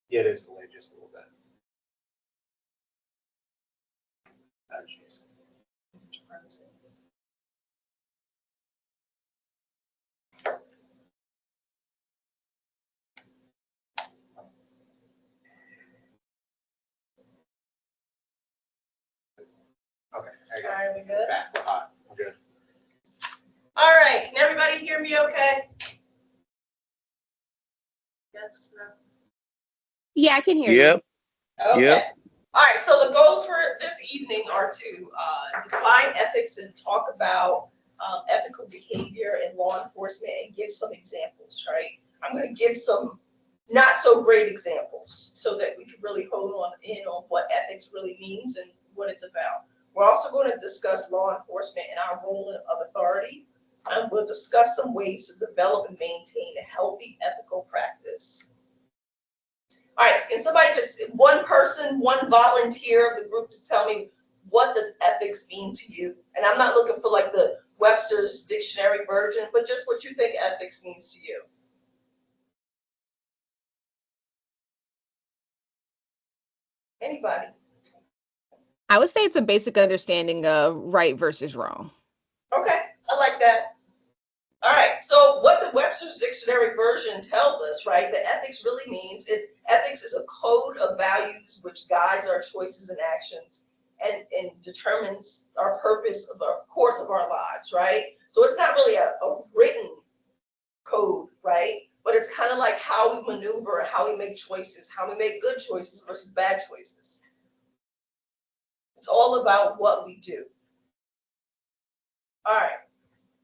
Yeah, it is delayed just a little bit. Oh, jeez. Okay, there you go. All right, we good? Back, we're hot. We're good. All right, can everybody hear me okay? Yes, no? Yeah, I can hear you. Yep. Okay. Yep. All right, so the goals for this evening are to define ethics and talk about ethical behavior in law enforcement and give some examples, right? I'm going to give some not so great examples so that we can really hone on what ethics really means and what it's about. We're also going to discuss law enforcement and our role of authority, and we'll discuss some ways to develop and maintain a healthy ethical practice. All right, can somebody one person, one volunteer of the group to tell me, what does ethics mean to you? And I'm not looking for the Webster's dictionary version, but just what you think ethics means to you. Anybody? I would say it's a basic understanding of right versus wrong. Okay, I like that. All right, so what the Webster's dictionary version tells us, right, that ethics really means is ethics is a code of values which guides our choices and actions and determines our purpose of our course of our lives, right? So it's not really a written code, right? But it's kind of like how we maneuver and how we make choices, how we make good choices versus bad choices. It's all about what we do. All right.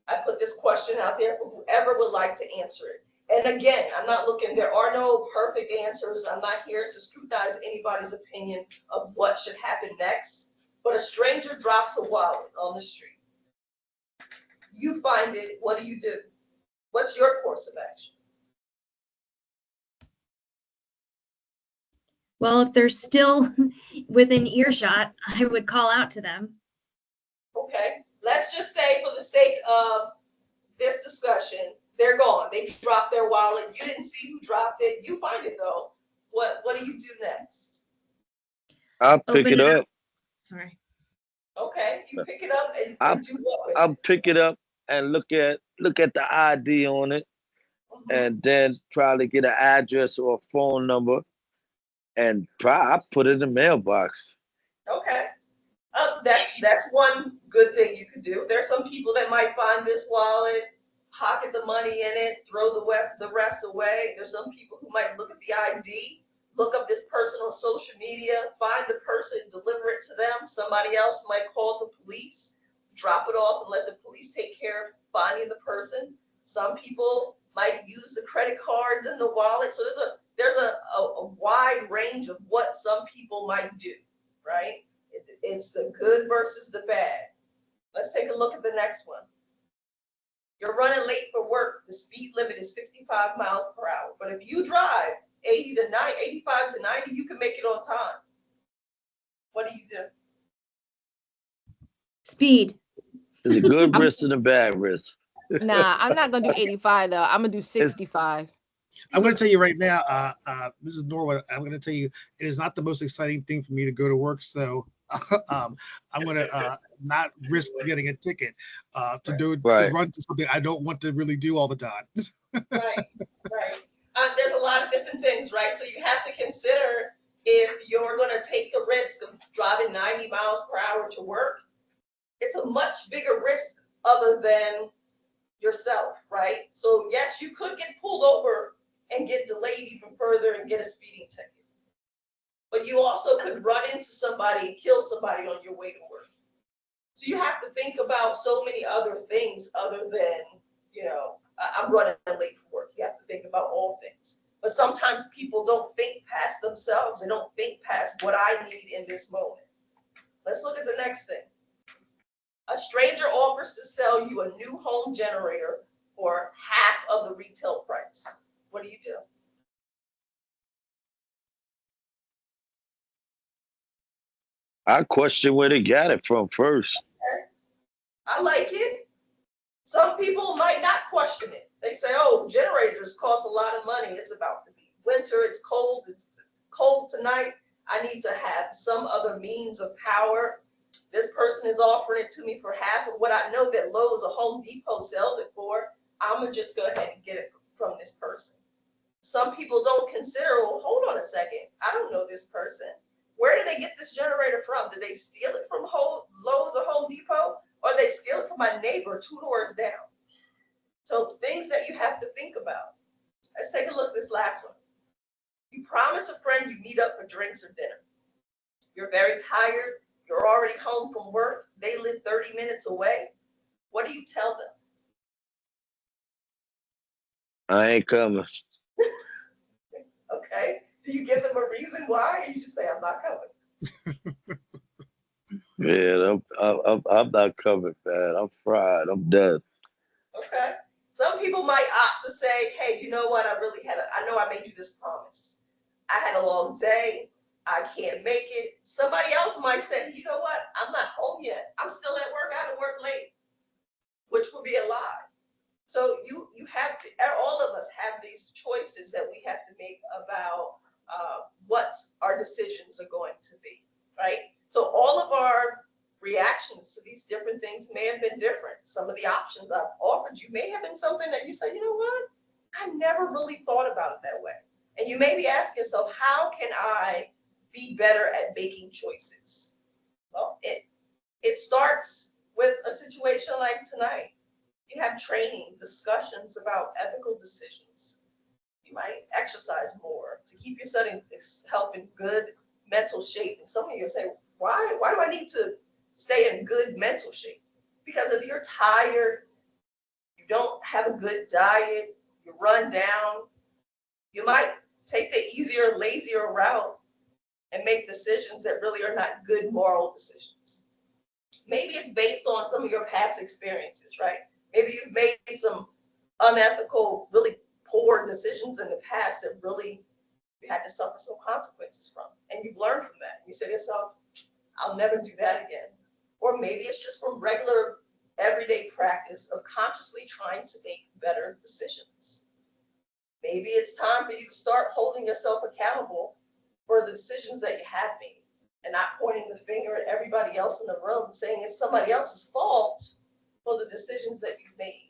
I put this question out there for whoever would like to answer it. And again, I'm not looking, there are no perfect answers. I'm not here to scrutinize anybody's opinion of what should happen next. But a stranger drops a wallet on the street. You find it, what do? What's your course of action? Well, if they're still within earshot, I would call out to them. Okay, let's just say for the sake of this discussion, they're gone. They dropped their wallet. You didn't see who dropped it. You find it though. What do you do next? I'll pick Open it it up. Sorry. Okay, you pick it up and do what with I'll pick it up and look at the ID on it, it? and then probably get an address or a phone number, and I'll put it in the mailbox. Okay. That's one good thing you could do. There's some people that might find this wallet, pocket the money in it, throw the rest away. There's some people who might look at the ID, look up this person on social media, find the person, deliver it to them. Somebody else might call the police, drop it off, and let the police take care of finding the person. Some people might use the credit cards in the wallet. So there's a wide range of what some people might do, right? It's the good versus the bad. Let's take a look at the next one. You're running late for work. The speed limit is 55 miles per hour. But if you drive 85 to 90, you can make it on time. What do you do? Speed. There's a good risk and a bad risk. Nah, I'm not gonna do 85 though. I'm gonna do 65. I'm going to tell you right now, this is Norwood. I'm going to tell you, it is not the most exciting thing for me to go to work. So I'm going to not risk getting a ticket to run to something I don't want to really do all the time. Right. There's a lot of different things, right? So you have to consider if you're going to take the risk of driving 90 miles per hour to work, it's a much bigger risk other than yourself, right? So yes, you could get pulled over and get delayed even further and get a speeding ticket. But you also could run into somebody and kill somebody on your way to work. So you have to think about so many other things other than, I'm running late for work. You have to think about all things. But sometimes people don't think past themselves. They don't think past what I need in this moment. Let's look at the next thing. A stranger offers to sell you a new home generator for half of the retail price. What do you do? I question where they got it from first. Okay. I like it. Some people might not question it. They say, oh, generators cost a lot of money. It's about to be winter. It's cold tonight. I need to have some other means of power. This person is offering it to me for half of what I know that Lowe's or Home Depot sells it for. I'm going to just go ahead and get it from this person. Some people don't consider, well, hold on a second. I don't know this person. Where did they get this generator from? Did they steal it from Lowe's or Home Depot? Or they steal it from my neighbor 2 doors down? So things that you have to think about. Let's take a look at this last one. You promise a friend you meet up for drinks or dinner. You're very tired. You're already home from work. They live 30 minutes away. What do you tell them? I ain't coming. Okay. Do you give them a reason why? Or you just say, I'm not coming? Yeah, I'm not coming, man. I'm fried. I'm dead. Okay. Some people might opt to say, hey, you know what? I know I made you this promise. I had a long day. I can't make it. Somebody else might say, you know what? I'm not home yet. I'm still at work. I had to work late, which would be a lie. So you have to, all of us have these choices that we have to make about what our decisions are going to be, right? So all of our reactions to these different things may have been different. Some of the options I've offered you may have been something that you say, you know what? I never really thought about it that way. And you may be asking yourself, how can I be better at making choices? Well, it starts with a situation like tonight. You have training, discussions about ethical decisions. You might exercise more to keep yourself in good mental shape. And some of you say, why do I need to stay in good mental shape? Because if you're tired, you don't have a good diet, you're run down. You might take the easier, lazier route and make decisions that really are not good moral decisions. Maybe it's based on some of your past experiences, right? Maybe you've made some unethical, really poor decisions in the past that really you had to suffer some consequences from. And you've learned from that. You say to yourself, I'll never do that again. Or maybe it's just from regular, everyday practice of consciously trying to make better decisions. Maybe it's time for you to start holding yourself accountable for the decisions that you have made and not pointing the finger at everybody else in the room saying it's somebody else's fault for the decisions that you've made.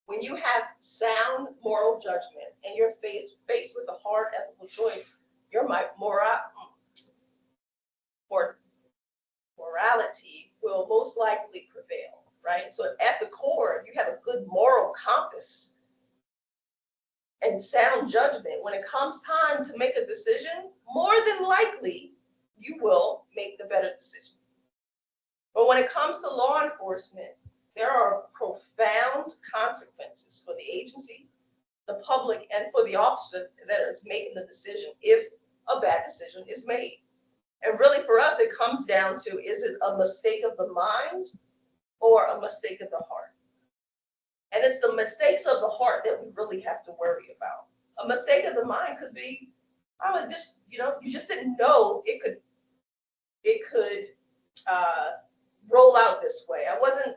When you have sound moral judgment and you're faced with a hard ethical choice, your morality will most likely prevail, right? So at the core, you have a good moral compass and sound judgment. When it comes time to make a decision, more than likely, you will make the better decision. But when it comes to law enforcement, there are profound consequences for the agency, the public, and for the officer that is making the decision if a bad decision is made. And really for us, it comes down to, is it a mistake of the mind or a mistake of the heart? And it's the mistakes of the heart that we really have to worry about. A mistake of the mind could be, oh, this, you just didn't know it could roll out this way. I wasn't,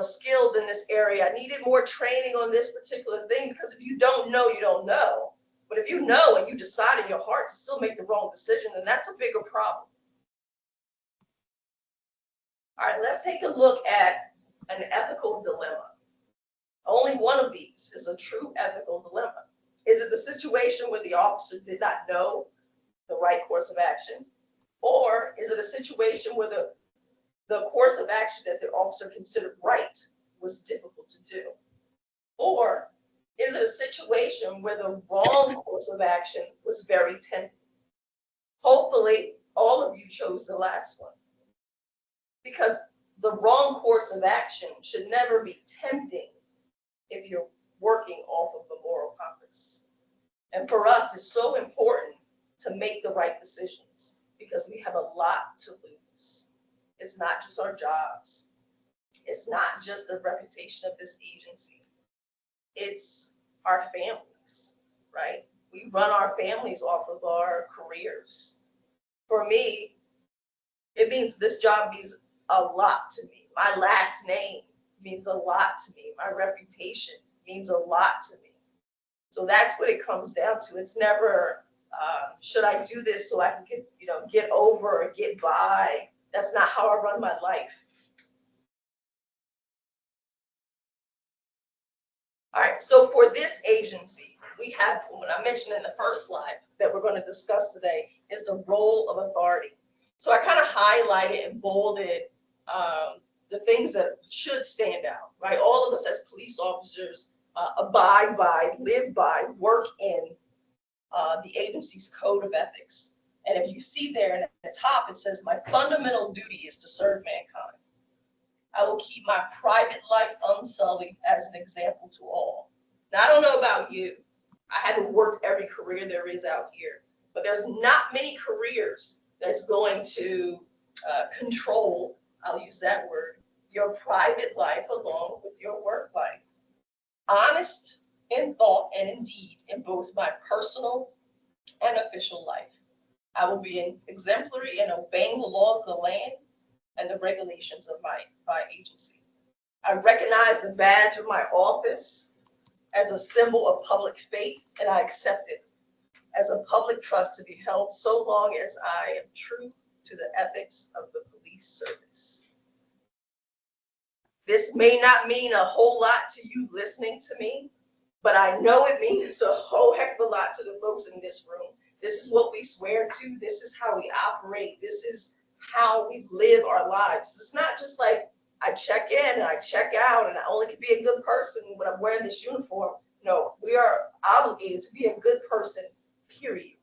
skilled in this area. I needed more training on this particular thing, because if you don't know, you don't know. But if you know and you decide in your heart to still make the wrong decision, then that's a bigger problem. All right, let's take a look at an ethical dilemma. Only one of these is a true ethical dilemma. Is it the situation where the officer did not know the right course of action? Or is it a situation where the course of action that the officer considered right was difficult to do? Or is it a situation where the wrong course of action was very tempting? Hopefully, all of you chose the last one, because the wrong course of action should never be tempting if you're working off of the moral compass. And for us, it's so important to make the right decisions because we have a lot to lose. It's not just our jobs. It's not just the reputation of this agency. It's our families, right? We run our families off of our careers. For me, this job means a lot to me. My last name means a lot to me. My reputation means a lot to me. So that's what it comes down to. It's never, should I do this so I can get over or get by? That's not how I run my life. All right, so for this agency, we have, what I mentioned in the first slide that we're going to discuss today, is the role of authority. So I kind of highlighted and bolded the things that should stand out, right? All of us as police officers abide by, live by, work in the agency's code of ethics. And if you see there at the top, it says, my fundamental duty is to serve mankind. I will keep my private life unsullied as an example to all. Now, I don't know about you. I haven't worked every career there is out here, but there's not many careers that's going to control, I'll use that word, your private life along with your work life. Honest in thought and in deed in both my personal and official life. I will be exemplary in obeying the laws of the land and the regulations of my agency. I recognize the badge of my office as a symbol of public faith, and I accept it as a public trust to be held so long as I am true to the ethics of the police service. This may not mean a whole lot to you listening to me, but I know it means a whole heck of a lot to the folks in this room. This is what we swear to. This is how we operate. This is how we live our lives. It's not just like I check in and I check out and I only can be a good person when I'm wearing this uniform. No, we are obligated to be a good person, period.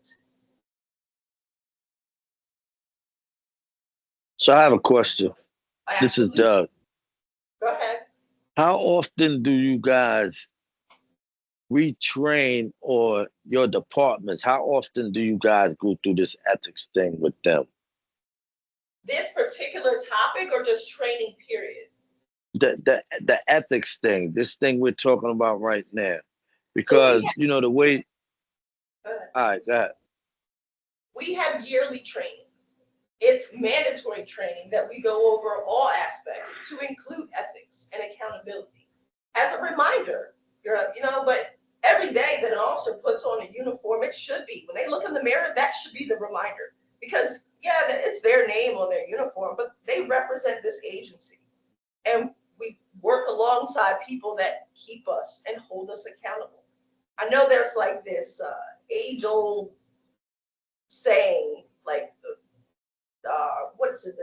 So I have a question. This is Doug. Go ahead. How often do you guys retrain, or your departments, how often do you guys go through this ethics thing with them? This particular topic or just training period? The ethics thing, this thing we're talking about right now. Because you know the way, all right, that We have yearly training. It's mandatory training that we go over all aspects to include ethics and accountability. As a reminder, but every day that an officer puts on a uniform, it should be, when they look in the mirror, that should be the reminder. Because yeah, it's their name on their uniform, but they represent this agency. And we work alongside people that keep us and hold us accountable. I know there's like this age-old saying, like, what is it,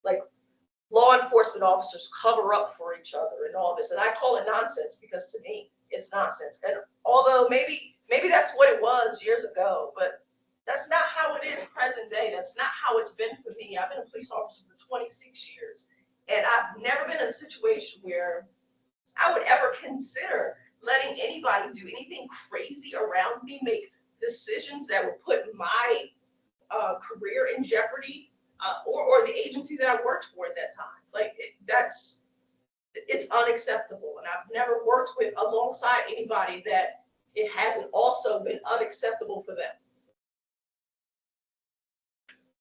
like law enforcement officers cover up for each other and all this. And I call it nonsense because to me, it's nonsense. And although maybe that's what it was years ago, but that's not how it is present day. That's not how it's been for me. I've been a police officer for 26 years. And I've never been in a situation where I would ever consider letting anybody do anything crazy around me, make decisions that would put my career in jeopardy, or the agency that I worked for at that time. Like it's unacceptable. And I've never worked with alongside anybody that it hasn't also been unacceptable for them.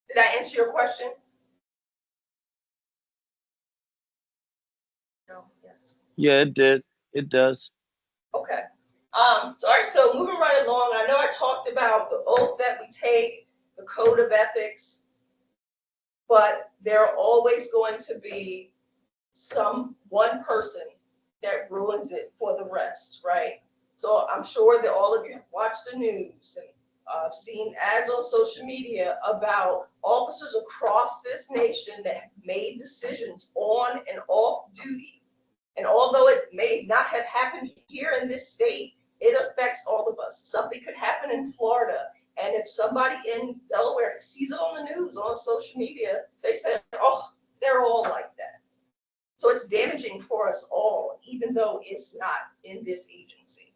Did I answer your question? No, yes. yeah, it did. It does. Okay. All right, so moving right along, I know I talked about the oath that we take, the code of ethics, but there are always going to be one person that ruins it for the rest, right? So I'm sure that all of you have watched the news and seen ads on social media about officers across this nation that have made decisions on and off duty. And although it may not have happened here in this state, it affects all of us. Something could happen in Florida. And if somebody in Delaware sees it on the news, on social media, they say, oh, they're all like that. So it's damaging for us all, even though it's not in this agency.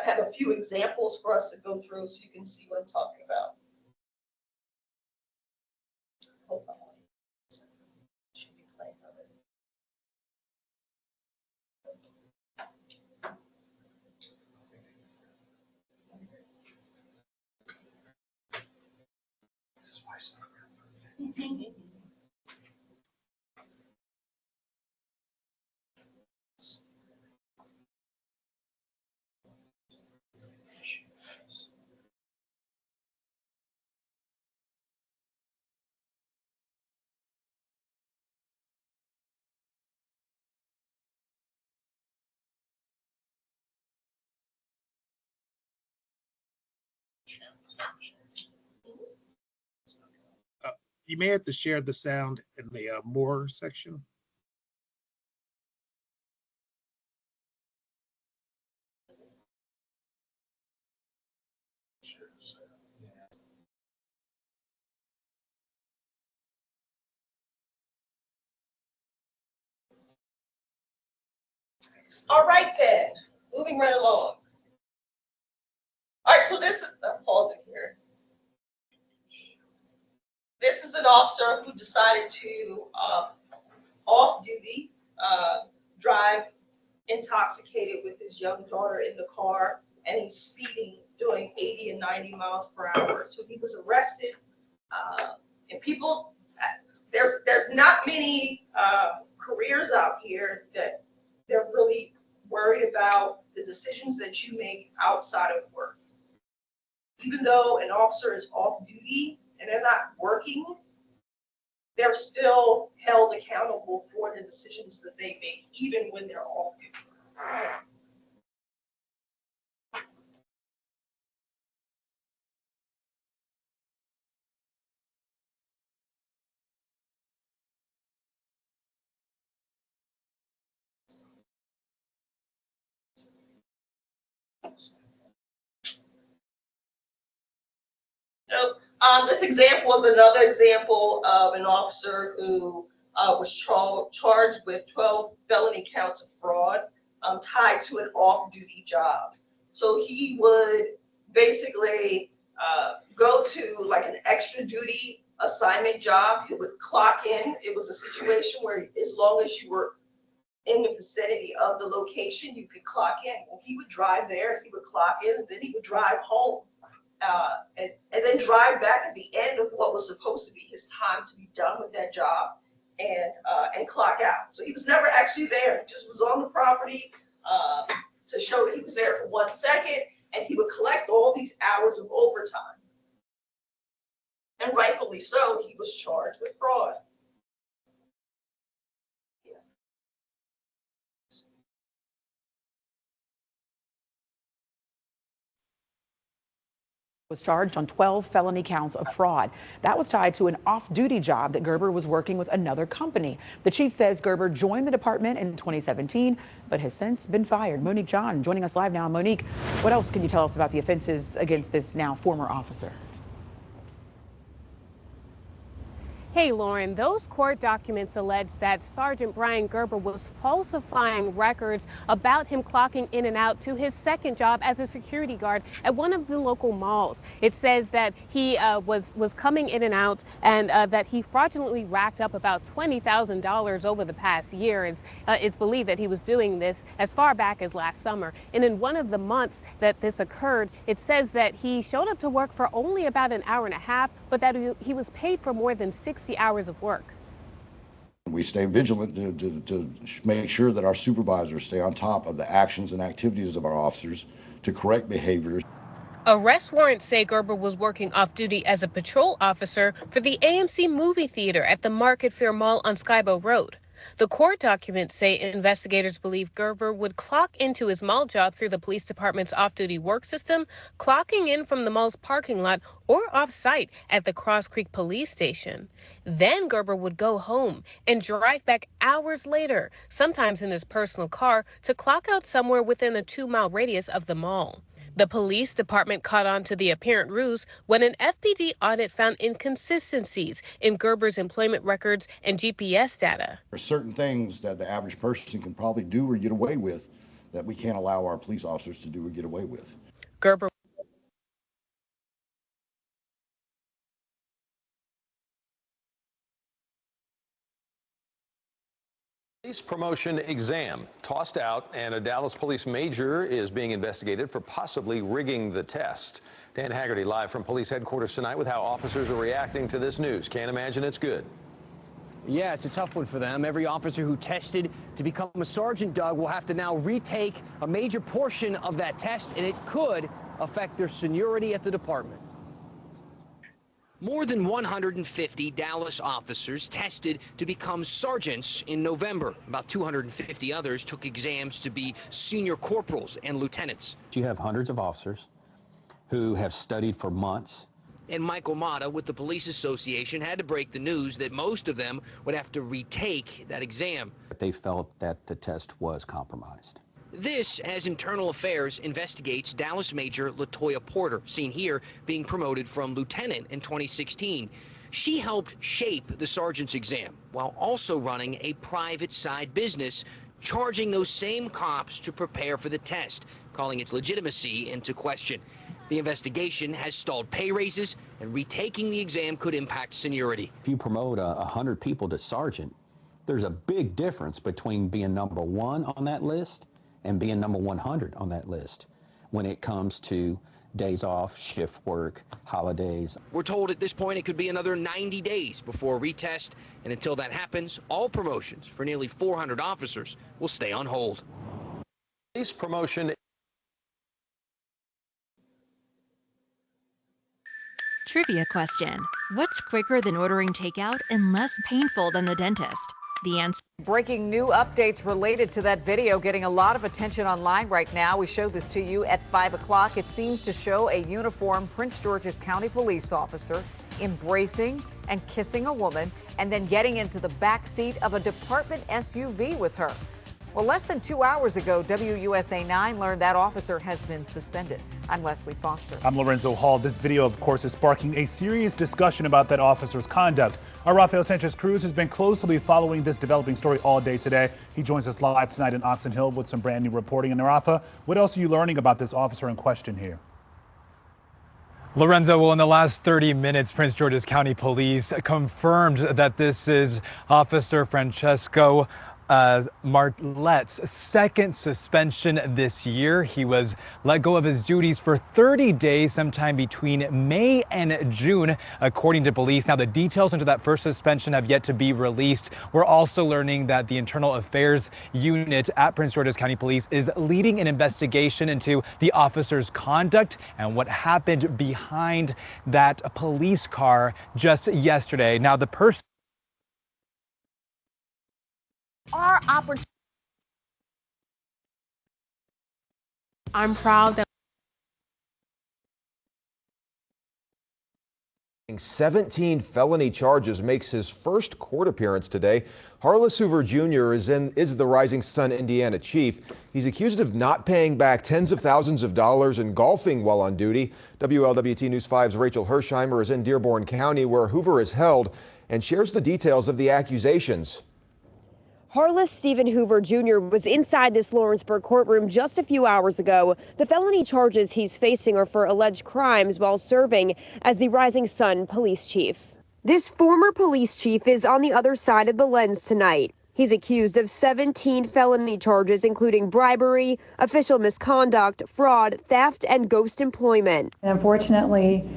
I have a few examples for us to go through so you can see what I'm talking about. Hold on. Should be playing of it. This is why I stuck around for a minute. You may have to share the sound in the more section. All right then, moving right along. All right, so this is, I'm pausing here. This is an officer who decided to, off duty, drive intoxicated with his young daughter in the car, and he's speeding, doing 80 and 90 miles per hour. So he was arrested, and people, there's not many careers out here that they're really worried about the decisions that you make outside of work. Even though an officer is off duty and they're not working, they're still held accountable for the decisions that they make, even when they're off duty. This example is another example of an officer who was charged with 12 felony counts of fraud tied to an off-duty job. So he would basically go to like an extra duty assignment job. He would clock in. It was a situation where as long as you were in the vicinity of the location, you could clock in. Well, he would drive there, he would clock in, and then he would drive home. And then drive back at the end of what was supposed to be his time to be done with that job and clock out. So he was never actually there. He just was on the property to show that he was there for 1 second, and he would collect all these hours of overtime. And rightfully so, he was charged with fraud. Was charged on 12 felony counts of fraud. That was tied to an off-duty job that Gerber was working with another company. The chief says Gerber joined the department in 2017, but has since been fired. Monique John joining us live now. Monique, what else can you tell us about the offenses against this now former officer? Hey, Lauren, those court documents allege that Sergeant Brian Gerber was falsifying records about him clocking in and out to his second job as a security guard at one of the local malls. It says that he was coming in and out, and that he fraudulently racked up about $20,000 over the past year. It's believed that he was doing this as far back as last summer. And in one of the months that this occurred, it says that he showed up to work for only about an hour and a half, but that he was paid for more than 60 hours of work. We stay vigilant to make sure that our supervisors stay on top of the actions and activities of our officers to correct behaviors. Arrest warrants say Gerber was working off-duty as a patrol officer for the AMC movie theater at the Market Fair Mall on Skybo Road. The court documents say investigators believe Gerber would clock into his mall job through the police department's off-duty work system, clocking in from the mall's parking lot or off-site at the Cross Creek police station. Then Gerber would go home and drive back hours later, sometimes in his personal car, to clock out somewhere within a 2-mile radius of the mall. The police department caught on to the apparent ruse when an FPD audit found inconsistencies in Gerber's employment records and GPS data. There are certain things that the average person can probably do or get away with that we can't allow our police officers to do or get away with. Gerber Police promotion exam tossed out, and a Dallas police major is being investigated for possibly rigging the test. Dan Haggerty live from police headquarters tonight with how officers are reacting to this news. Can't imagine it's good. Yeah, it's a tough one for them. Every officer who tested to become a sergeant, Doug, will have to now retake a major portion of that test, and it could affect their seniority at the department. More than 150 Dallas officers tested to become sergeants in November. About 250 others took exams to be senior corporals and lieutenants. You have hundreds of officers who have studied for months. And Michael Mata with the Police Association had to break the news that most of them would have to retake that exam. They felt that the test was compromised. This as Internal Affairs investigates Dallas Major LaToya Porter, seen here being promoted from lieutenant in 2016. She helped shape the sergeant's exam while also running a private side business, charging those same cops to prepare for the test, calling its legitimacy into question. The investigation has stalled pay raises, and retaking the exam could impact seniority. If you promote 100 people to sergeant, there's a big difference between being number 1 on that list and being number 100 on that list when it comes to days off, shift work, holidays. We're told at this point it could be another 90 days before retest, and until that happens, all promotions for nearly 400 officers will stay on hold. Police promotion. Trivia question. What's quicker than ordering takeout and less painful than the dentist? The answer. Breaking new updates related to that video getting a lot of attention online right now. We showed this to you at 5 o'clock. It seems to show a uniformed Prince George's County police officer embracing and kissing a woman and then getting into the back seat of a department SUV with her. Well, less than 2 hours ago, WUSA 9 learned that officer has been suspended. I'm Leslie Foster. I'm Lorenzo Hall. This video, of course, is sparking a serious discussion about that officer's conduct. Our Rafael Sanchez-Cruz has been closely following this developing story all day today. He joins us live tonight in Oxon Hill with some brand new reporting. And Rafa, what else are you learning about this officer in question here? Lorenzo, well, in the last 30 minutes, Prince George's County Police confirmed that this is Officer Francesco Marlet's second suspension this year. He was let go of his duties for 30 days sometime between May and June, according to police. Now, the details into that first suspension have yet to be released. We're also learning that the Internal Affairs Unit at Prince George's County Police is leading an investigation into the officer's conduct and what happened behind that police car just yesterday. Now, the person Our opportunity. I'm proud that 17 felony charges makes his first court appearance today. Harless Hoover Jr. is the Rising Sun Indiana chief. He's accused of not paying back tens of thousands of dollars and golfing while on duty. WLWT News 5's Rachel Hersheimer is in Dearborn County, where Hoover is held, and shares the details of the accusations. Harless Stephen Hoover Jr. was inside this Lawrenceburg courtroom just a few hours ago. The felony charges he's facing are for alleged crimes while serving as the Rising Sun police chief. This former police chief is on the other side of the lens tonight. He's accused of 17 felony charges, including bribery, official misconduct, fraud, theft, and ghost employment. Unfortunately,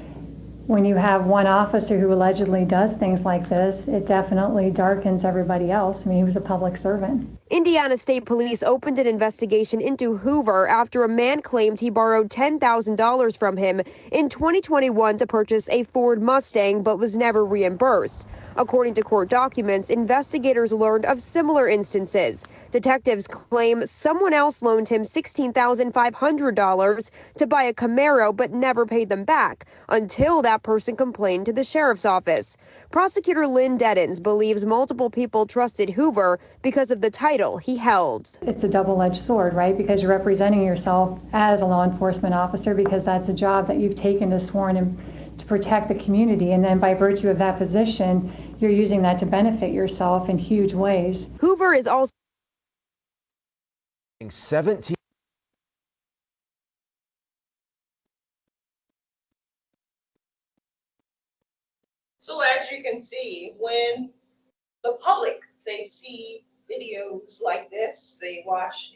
when you have one officer who allegedly does things like this, it definitely darkens everybody else. I mean, he was a public servant. Indiana State Police opened an investigation into Hoover after a man claimed he borrowed $10,000 from him in 2021 to purchase a Ford Mustang, but was never reimbursed. According to court documents, investigators learned of similar instances. Detectives claim someone else loaned him $16,500 to buy a Camaro, but never paid them back until that person complained to the sheriff's office. Prosecutor Lynn Deddens believes multiple people trusted Hoover because of the title he held. It's a double-edged sword, right? Because you're representing yourself as a law enforcement officer because that's a job that you've taken to sworn to protect the community. And then by virtue of that position, you're using that to benefit yourself in huge ways. Hoover is also 17. So as you can see, when the public, they see videos like this, they watch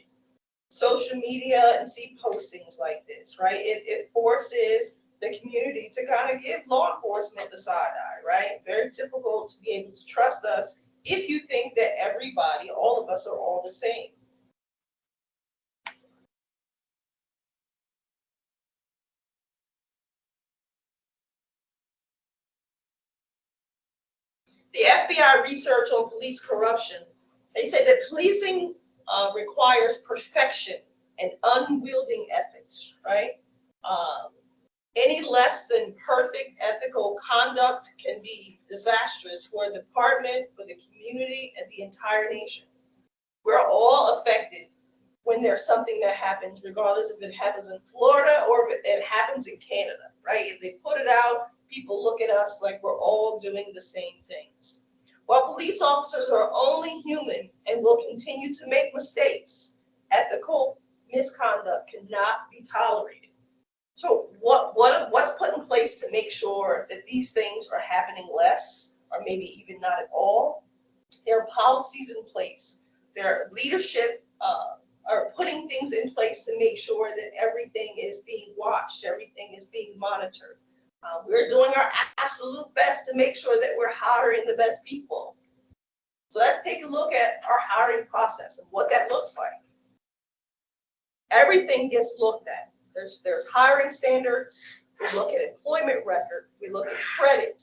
social media and see postings like this, right? It forces the community to kind of give law enforcement the side eye, right? Very difficult to be able to trust us if you think that everybody, all of us are all the same. The FBI research on police corruption, they say that policing requires perfection and unwielding ethics, right? Any less than perfect ethical conduct can be disastrous for the department, for the community, and the entire nation. We're all affected when there's something that happens, regardless if it happens in Florida or if it happens in Canada, right? If they put it out, people look at us like we're all doing the same things. While police officers are only human and will continue to make mistakes, ethical misconduct cannot be tolerated. So what's put in place to make sure that these things are happening less, or maybe even not at all? There are policies in place. Their leadership are putting things in place to make sure that everything is being watched, everything is being monitored. We're doing our absolute best to make sure that we're hiring the best people. So let's take a look at our hiring process and what that looks like. Everything gets looked at. There's hiring standards. We look at employment record. We look at credit.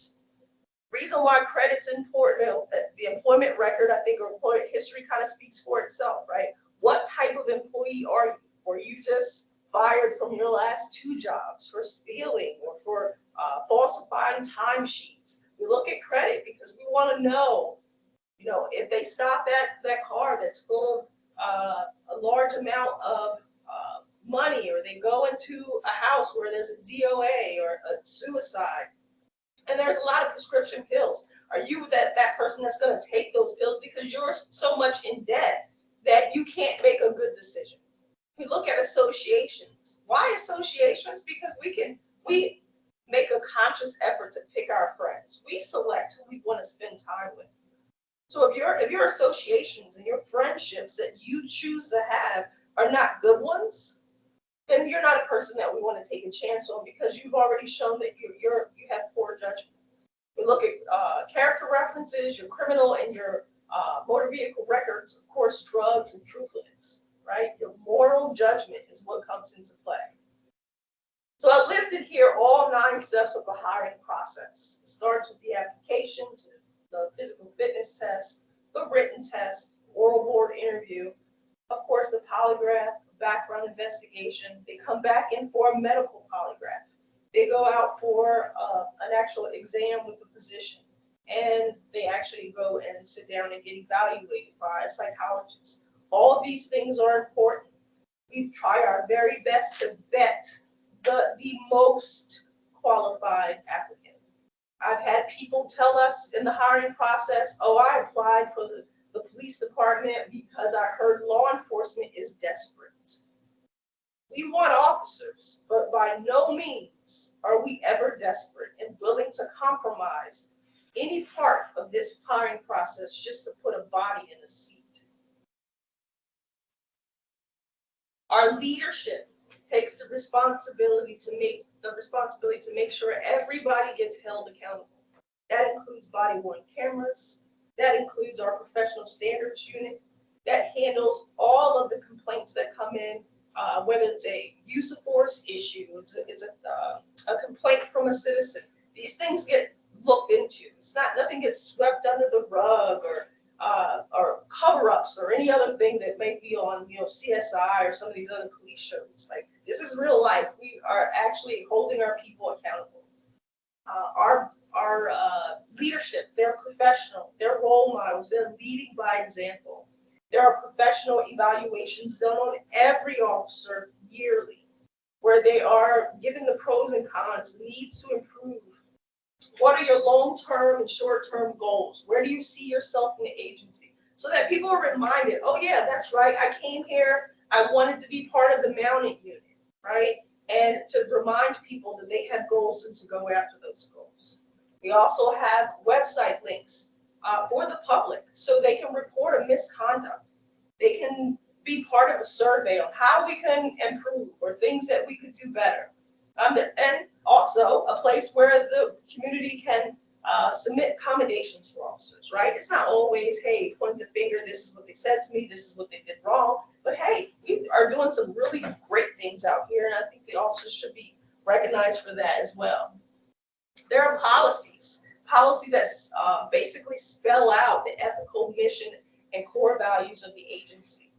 Reason why credit's important, the employment record, I think, or employment history kind of speaks for itself, right? What type of employee are you? Were you just fired from your last 2 jobs for stealing or for falsifying timesheets? We look at credit because we want to know, if they stop that car that's full of a large amount of money, or they go into a house where there's a DOA or a suicide, and there's a lot of prescription pills. Are you that person that's going to take those pills because you're so much in debt that you can't make a good decision? We look at associations. Why associations? Because we make a conscious effort to pick our friends. We select who we want to spend time with. So if your associations and your friendships that you choose to have are not good ones, then you're not a person that we want to take a chance on, because you've already shown that you have poor judgment. We look at character references, your criminal and your motor vehicle records, of course, drugs and truthfulness, right? Your moral judgment is what comes into play. So I listed here all 9 steps of the hiring process. It starts with the application, to the physical fitness test, the written test, oral board interview, of course, the polygraph, background investigation. They come back in for a medical polygraph. They go out for an actual exam with the physician, and they actually go and sit down and get evaluated by a psychologist. All of these things are important. We try our very best to vet the most qualified applicant. I've had people tell us in the hiring process, oh, I applied for the police department because I heard law enforcement is desperate. We want officers, but by no means are we ever desperate and willing to compromise any part of this hiring process just to put a body in a seat. Our leadership takes the responsibility to make sure everybody gets held accountable. That includes body-worn cameras. That includes our professional standards unit that handles all of the complaints that come in, whether it's a use of force issue, it's a complaint from a citizen. These things get looked into. It's not, nothing gets swept under the rug or cover-ups or any other thing that may be on, CSI or some of these other police shows. Like, this is real life. We are actually holding our people accountable. Our leadership, they're professional, they're role models, they're leading by example. There are professional evaluations done on every officer yearly, where they are given the pros and cons, needs to improve. What are your long-term and short-term goals? Where do you see yourself in the agency? So that people are reminded, oh yeah, that's right, I came here, I wanted to be part of the mounted unit, right? And to remind people that they have goals and to go after those goals. We also have website links for the public so they can report a misconduct. They can be part of a survey on how we can improve or things that we could do better. And also a place where the community can submit accommodations for officers, right? It's not always, hey, point the finger, this is what they said to me, this is what they did wrong. But hey, we are doing some really great things out here, and I think the officers should be recognized for that as well. There are policies that basically spell out the ethical mission and core values of the agency.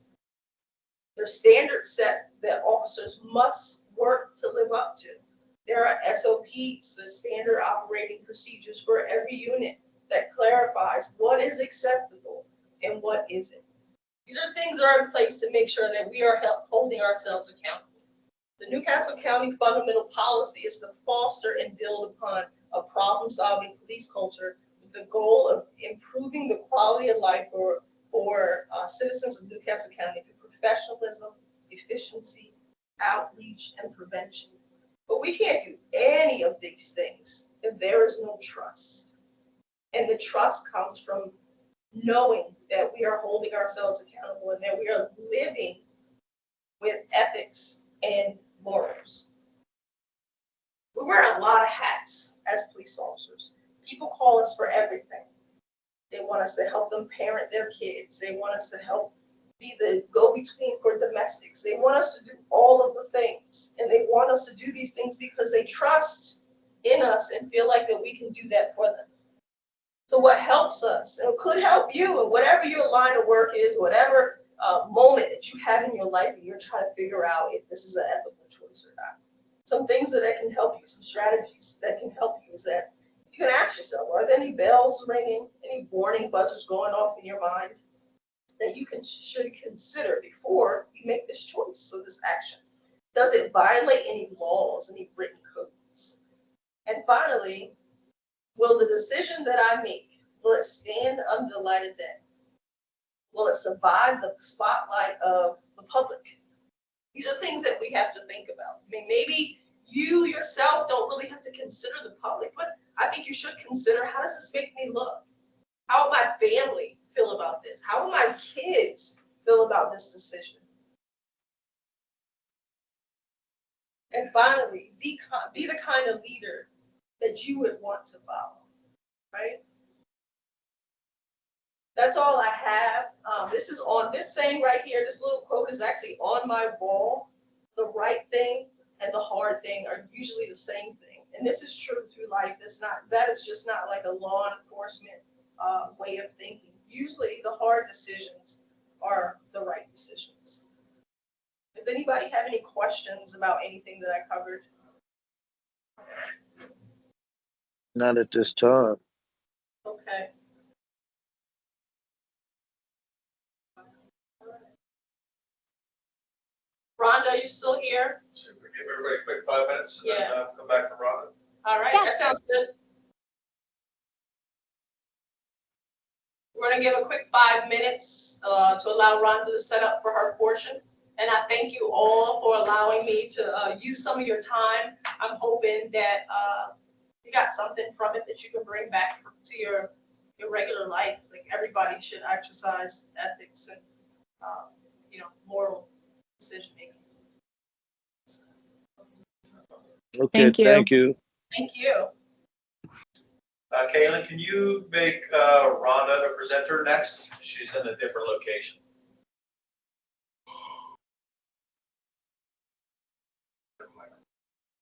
There's standard sets that officers must work to live up to. There are SOPs, the standard operating procedures for every unit that clarifies what is acceptable and what isn't. These are things that are in place to make sure that we are holding ourselves accountable. The Newcastle County fundamental policy is to foster and build upon a problem-solving police culture with the goal of improving the quality of life for citizens of Newcastle County through professionalism, efficiency, outreach, and prevention. But we can't do any of these things if there is no trust. And the trust comes from knowing that we are holding ourselves accountable and that we are living with ethics and morals. We wear a lot of hats as police officers. People call us for everything. They want us to help them parent their kids. They want us to help be the go-between for domestics. They want us to do all of the things. And they want us to do these things because they trust in us and feel like that we can do that for them. So what helps us, and could help you in whatever your line of work is, whatever moment that you have in your life and you're trying to figure out if this is an ethical choice or not. Some things that can help you, some strategies that can help you is that you can ask yourself, are there any bells ringing, any warning buzzers going off in your mind? that you should consider before you make this choice or this action. Does it violate any laws, any written codes? And finally, will the decision that I make, will it stand under the light of day? Will it survive the spotlight of the public? These are things that we have to think about. I mean, maybe you yourself don't really have to consider the public, but I think you should consider, how does this make me look? How will my family feel about this? How will my kids feel about this decision? And finally, be the kind of leader that you would want to follow, right? That's all I have. This is on this saying right here. This little quote is actually on my wall. The right thing and the hard thing are usually the same thing, and this is true through life. That is just not like a law enforcement way of thinking. Usually, the hard decisions are the right decisions. Does anybody have any questions about anything that I covered? Not at this time. Okay. Rhonda, you still here? Should we give everybody a quick 5 minutes and then come back from Rhonda? All right, that sounds good. We're going to give a quick 5 minutes to allow Rhonda to set up for her portion. And I thank you all for allowing me to use some of your time. I'm hoping that you got something from it that you can bring back to your regular life. Like, everybody should exercise ethics and moral decision making. Okay, thank you. Thank you. Kaylin, can you make Rhonda the presenter next? She's in a different location.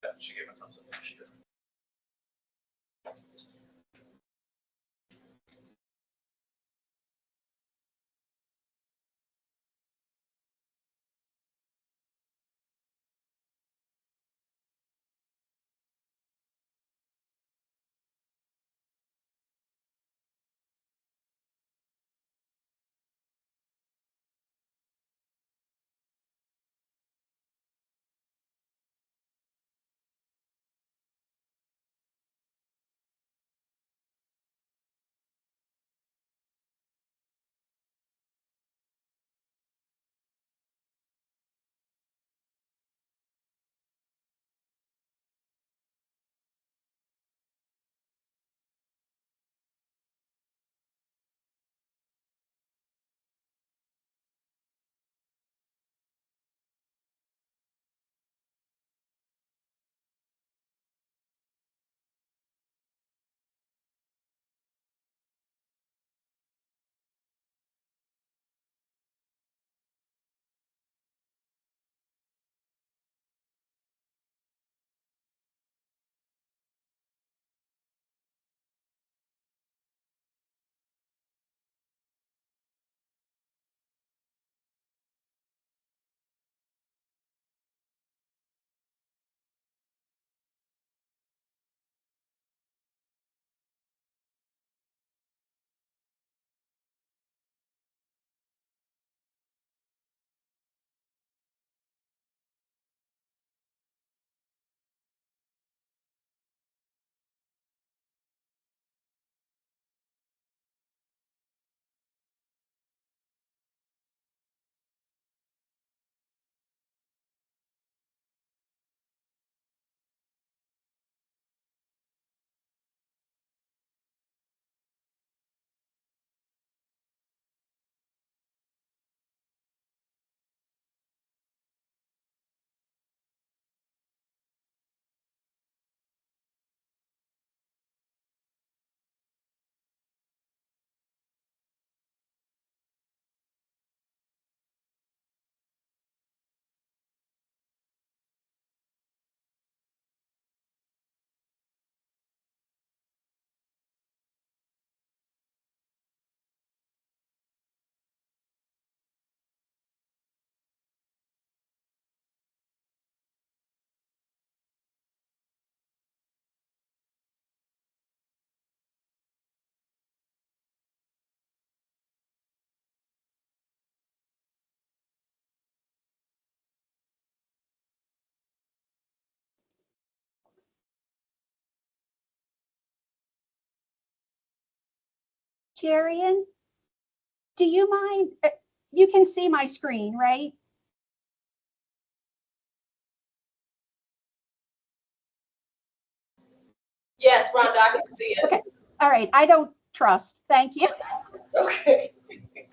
Yeah, she gave a thumbs up. She did. Jarian, do you mind? You can see my screen, right? Yes, Rhonda, I can see it. Okay. All right. I don't trust. Thank you. Okay.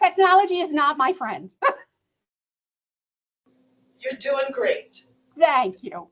Technology is not my friend. You're doing great. Thank you.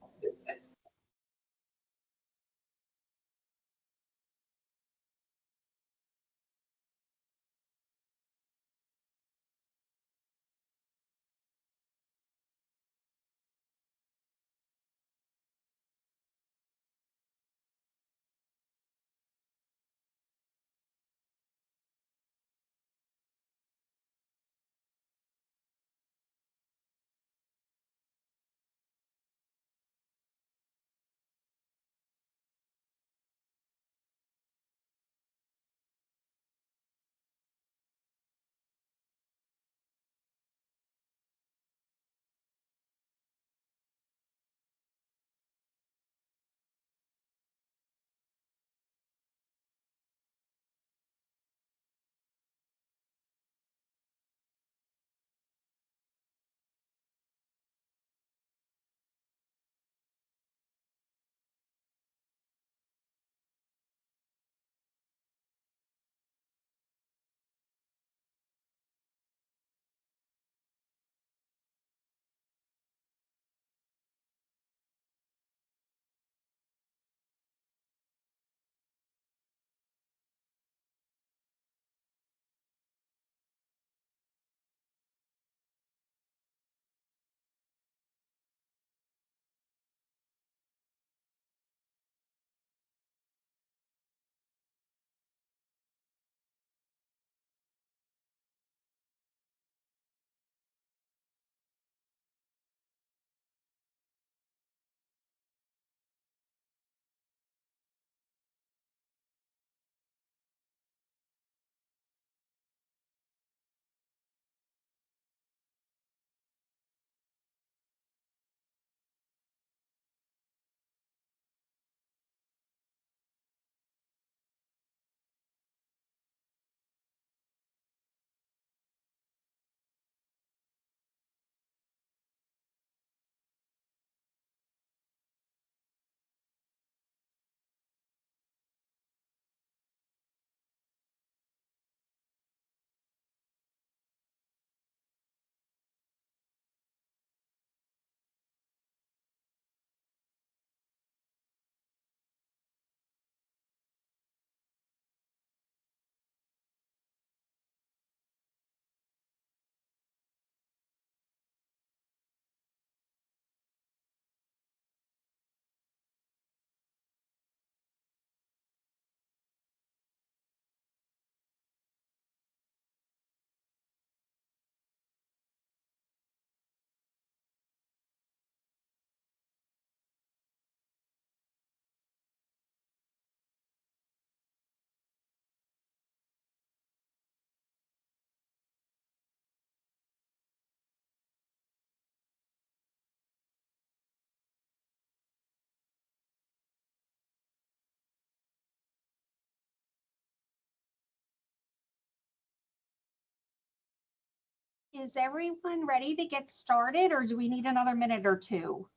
Is everyone ready to get started, or do we need another minute or two?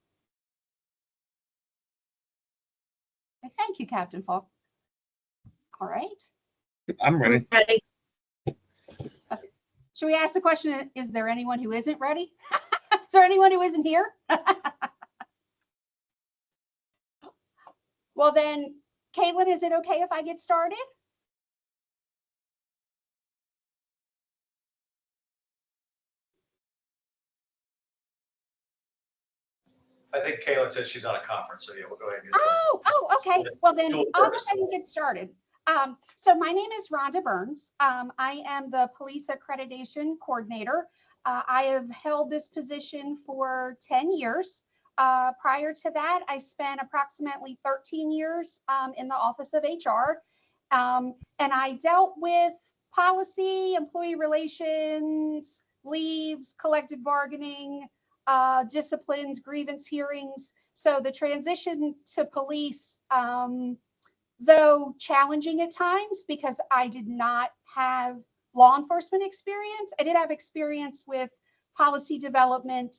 Thank you, Captain Falk. All right. I'm ready. Ready. Should we ask the question, is there anyone who isn't ready? Is there anyone who isn't here? Well then, Caitlin, is it okay if I get started? I think Caitlin said she's on a conference, so yeah, we'll go ahead and get started. Oh, okay. Well then, Dual I'll go purpose. ahead and get started. So my name is Rhonda Burns. I am the Police Accreditation Coordinator. I have held this position for 10 years. Prior to that, I spent approximately 13 years in the Office of HR. And I dealt with policy, employee relations, leaves, collective bargaining, disciplines, grievance hearings. So the transition to police though challenging at times because I did not have law enforcement experience. I did have experience with policy development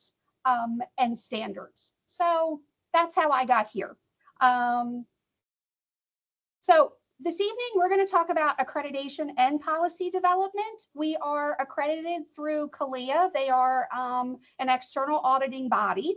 and standards. So that's how I got here. So this evening, we're going to talk about accreditation and policy development. We are accredited through CALEA. They are an external auditing body.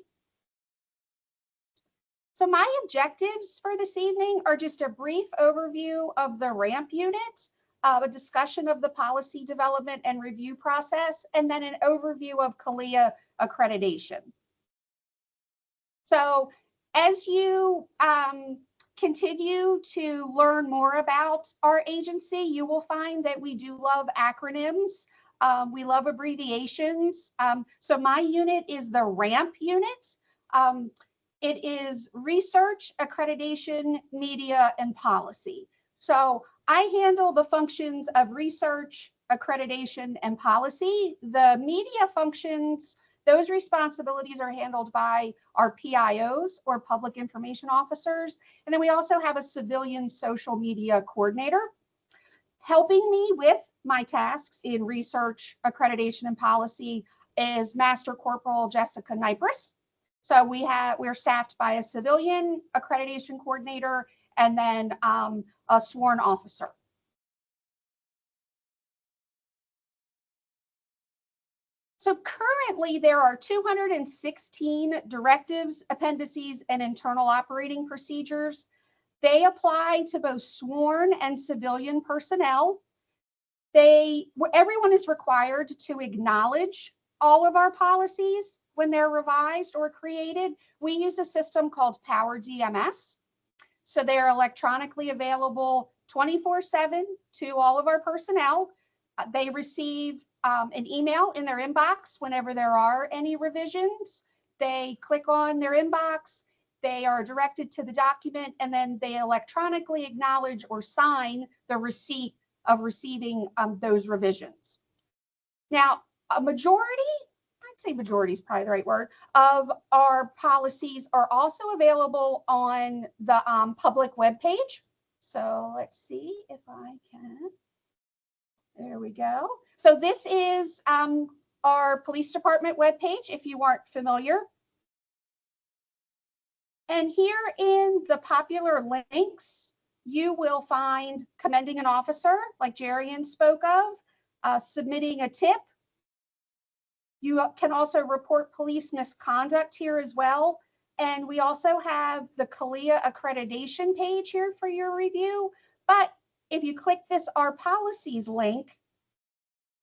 So my objectives for this evening are just a brief overview of the RAMP unit, a discussion of the policy development and review process, and then an overview of CALEA accreditation. So as you continue to learn more about our agency, you will find that we do love acronyms. We love abbreviations. So my unit is the RAMP unit. It is Research, Accreditation, Media, and Policy. So I handle the functions of research, accreditation, and policy. The media functions, those responsibilities are handled by our PIOs, or public information officers. And then we also have a civilian social media coordinator. Helping me with my tasks in research, accreditation, and policy is Master Corporal Jessica Nypris. So we're staffed by a civilian accreditation coordinator and then a sworn officer. So currently there are 216 directives, appendices, and internal operating procedures. They apply to both sworn and civilian personnel. Everyone is required to acknowledge all of our policies when they're revised or created. We use a system called Power DMS. So they are electronically available 24/7 to all of our personnel. They receive an email in their inbox whenever there are any revisions. They click on their inbox, they are directed to the document, and then they electronically acknowledge or sign the receipt of receiving those revisions. Now, a majority, I'd say majority is probably the right word, of our policies are also available on the public webpage. So let's see if I can. There we go. So this is our police department webpage, if you aren't familiar. And here in the popular links, you will find commending an officer, like Jarian spoke of, submitting a tip. You can also report police misconduct here as well. And we also have the CALEA accreditation page here for your review. But if you click this Our Policies link,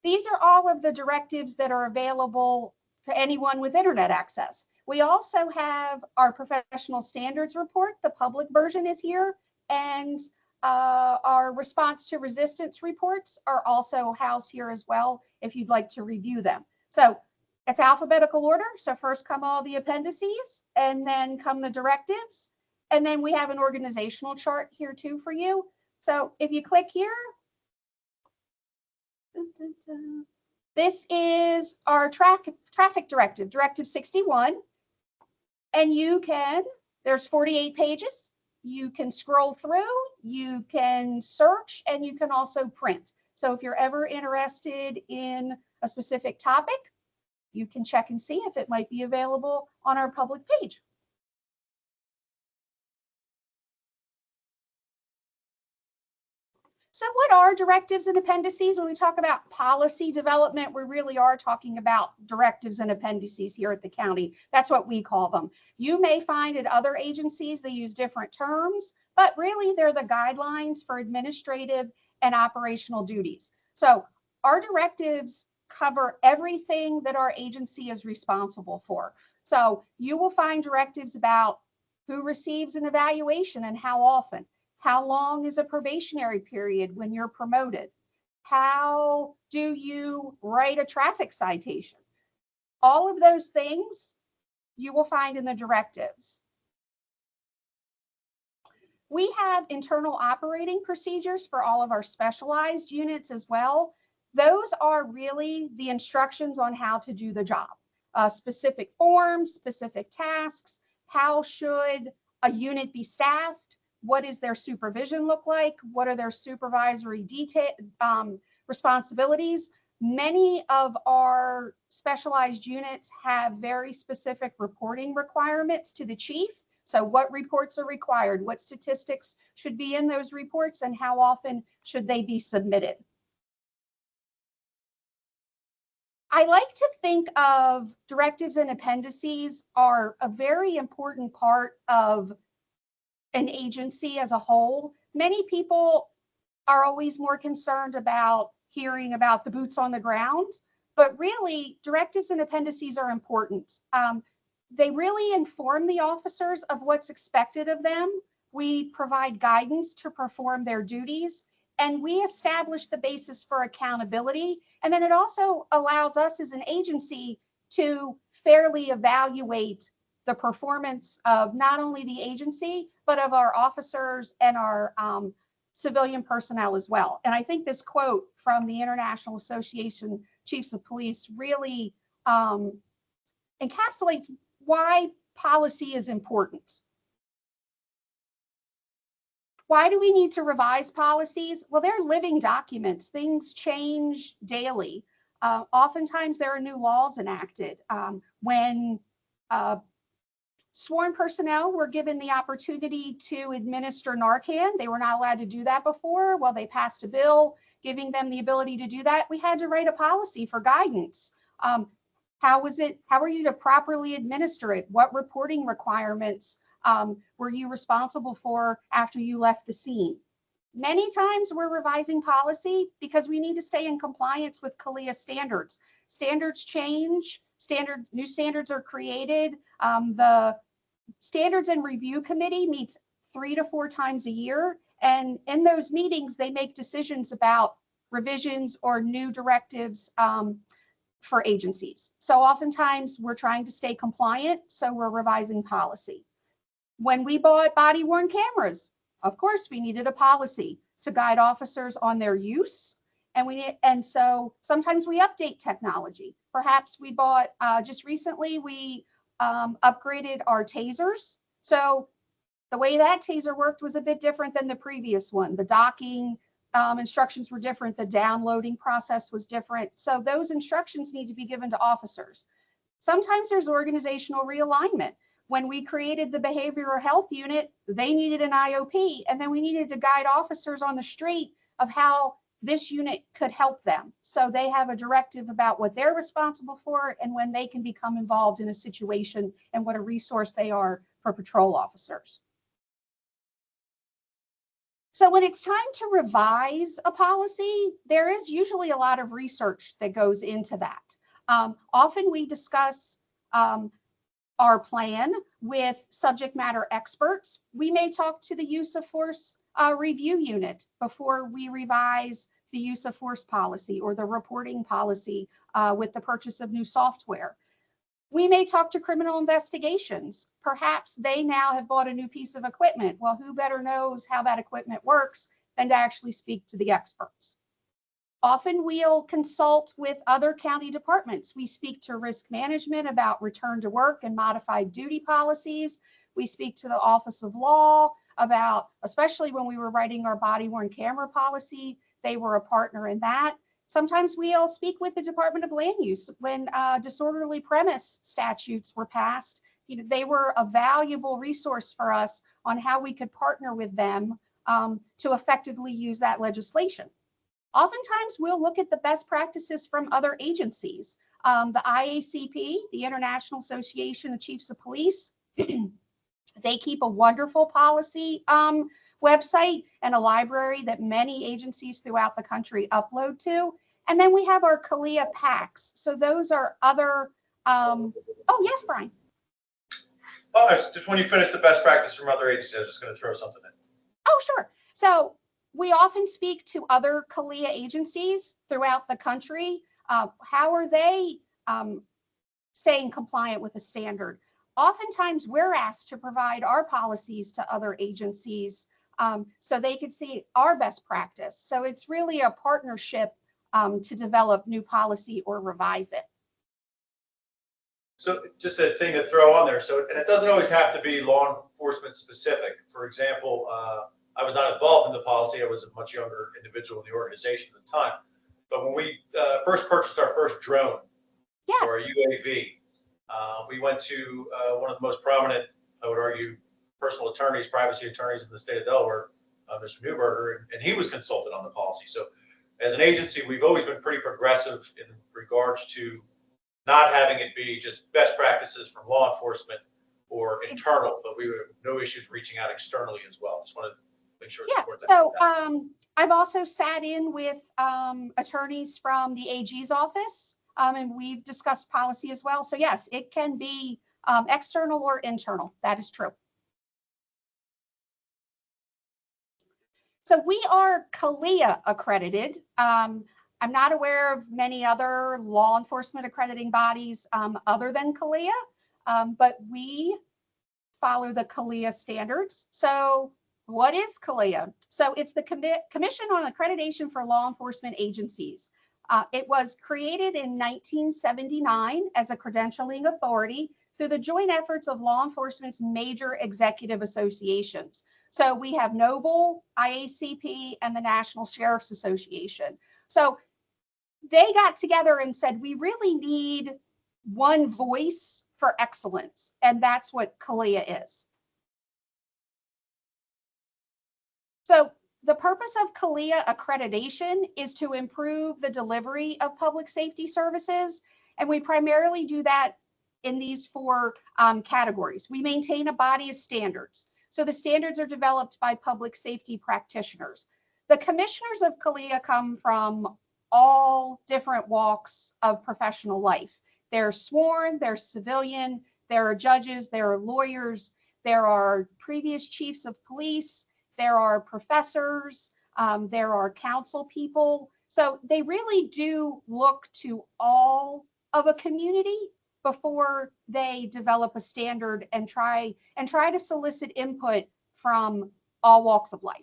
these are all of the directives that are available to anyone with internet access. We also have our professional standards report. The public version is here, and our response to resistance reports are also housed here as well if you'd like to review them. So it's alphabetical order. So first come all the appendices, and then come the directives. And then we have an organizational chart here too for you. So if you click here, this is our traffic directive, Directive 61. And there's 48 pages. You can scroll through, you can search, and you can also print. So if you're ever interested in a specific topic, you can check and see if it might be available on our public page. So what are directives and appendices? When we talk about policy development, we really are talking about directives and appendices here at the county. That's what we call them. You may find at other agencies they use different terms, but really they're the guidelines for administrative and operational duties. So our directives cover everything that our agency is responsible for. So you will find directives about who receives an evaluation and how often. How long is a probationary period when you're promoted? How do you write a traffic citation? All of those things you will find in the directives. We have internal operating procedures for all of our specialized units as well. Those are really the instructions on how to do the job. Specific forms, specific tasks, how should a unit be staffed? what does their supervision look like? What are their supervisory responsibilities? Many of our specialized units have very specific reporting requirements to the chief. So what reports are required? What statistics should be in those reports, and how often should they be submitted? I like to think of directives and appendices are a very important part of an agency as a whole. Many people are always more concerned about hearing about the boots on the ground, but really directives and appendices are important. They really inform the officers of what's expected of them. We provide guidance to perform their duties, and we establish the basis for accountability. And then it also allows us as an agency to fairly evaluate the performance of not only the agency, but of our officers and our civilian personnel as well. And I think this quote from the International Association Chiefs of Police really encapsulates why policy is important. Why do we need to revise policies? Well, they're living documents. Things change daily. Oftentimes there are new laws enacted. When sworn personnel were given the opportunity to administer Narcan, they were not allowed to do that before. Well, they passed a bill giving them the ability to do that. We had to write a policy for guidance. How are you to properly administer it? What reporting requirements were you responsible for after you left the scene? Many times we're revising policy because we need to stay in compliance with CALEA standards. Standards change, new standards are created. The Standards and Review Committee meets 3 to 4 times a year. And in those meetings, they make decisions about revisions or new directives for agencies. So oftentimes we're trying to stay compliant, so we're revising policy. When we bought body-worn cameras, of course, we needed a policy to guide officers on their use. And so sometimes we update technology. Perhaps we bought, just recently, we upgraded our tasers. So the way that taser worked was a bit different than the previous one. The docking instructions were different. The downloading process was different. So those instructions need to be given to officers. Sometimes there's organizational realignment. When we created the behavioral health unit, they needed an IOP, and then we needed to guide officers on the street of how this unit could help them. So they have a directive about what they're responsible for and when they can become involved in a situation and what a resource they are for patrol officers. So when it's time to revise a policy, there is usually a lot of research that goes into that. Often we discuss our plan with subject matter experts. We may talk to the use of force review unit before we revise the use of force policy or the reporting policy with the purchase of new software. We may talk to criminal investigations. Perhaps they now have bought a new piece of equipment. Well, who better knows how that equipment works than to actually speak to the experts? Often we'll consult with other county departments. We speak to risk management about return to work and modified duty policies. We speak to the Office of Law about, especially when we were writing our body-worn camera policy, they were a partner in that. Sometimes we'll speak with the Department of Land Use when disorderly premise statutes were passed. They were a valuable resource for us on how we could partner with them to effectively use that legislation. Oftentimes we'll look at the best practices from other agencies. The IACP, the International Association of Chiefs of Police, they keep a wonderful policy website and a library that many agencies throughout the country upload to. And then we have our CALEA packs. So those are other, oh yes, Brian. Oh, just when you finish the best practice from other agencies, I was just going to throw something in. Oh, sure. So we often speak to other CALEA agencies throughout the country. How are they staying compliant with the standard? Oftentimes we're asked to provide our policies to other agencies so they could see our best practice. So it's really a partnership to develop new policy or revise it. So just a thing to throw on there. So, and it doesn't always have to be law enforcement specific. For example, I was not involved in the policy. I was a much younger individual in the organization at the time. But when we first purchased our first drone, yes, or a UAV, we went to one of the most prominent, I would argue, personal attorneys, privacy attorneys in the state of Delaware, Mr. Newberger, and he was consulted on the policy. So as an agency, we've always been pretty progressive in regards to not having it be just best practices from law enforcement or internal, but we have no issues reaching out externally as well. Just want to make sure. Yeah, so I've also sat in with attorneys from the AG's office, and we've discussed policy as well. So yes, it can be external or internal. That is true. So we are CALEA accredited. I'm not aware of many other law enforcement accrediting bodies other than CALEA, but we follow the CALEA standards. So what is CALEA? So it's the Commission on Accreditation for Law Enforcement Agencies. It was created in 1979 as a credentialing authority through the joint efforts of law enforcement's major executive associations. So we have NOBLE, IACP, and the National Sheriff's Association. So they got together and said, we really need one voice for excellence. And that's what CALEA is. So the purpose of CALEA accreditation is to improve the delivery of public safety services. And we primarily do that in these four categories. We maintain a body of standards. So the standards are developed by public safety practitioners. The commissioners of CALEA come from all different walks of professional life. They're sworn, they're civilian, there are judges, there are lawyers, there are previous chiefs of police, there are professors, there are council people. So they really do look to all of a community before they develop a standard and try to solicit input from all walks of life.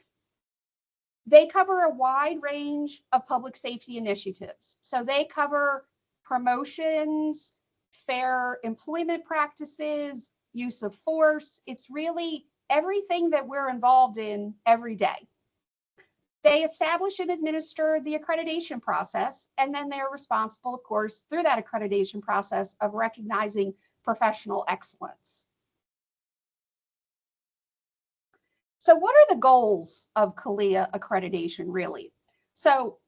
They cover a wide range of public safety initiatives. So they cover promotions, fair employment practices, use of force. It's really everything that we're involved in every day. They establish and administer the accreditation process, and then they're responsible, of course, through that accreditation process of recognizing professional excellence. So what are the goals of CALEA accreditation really? So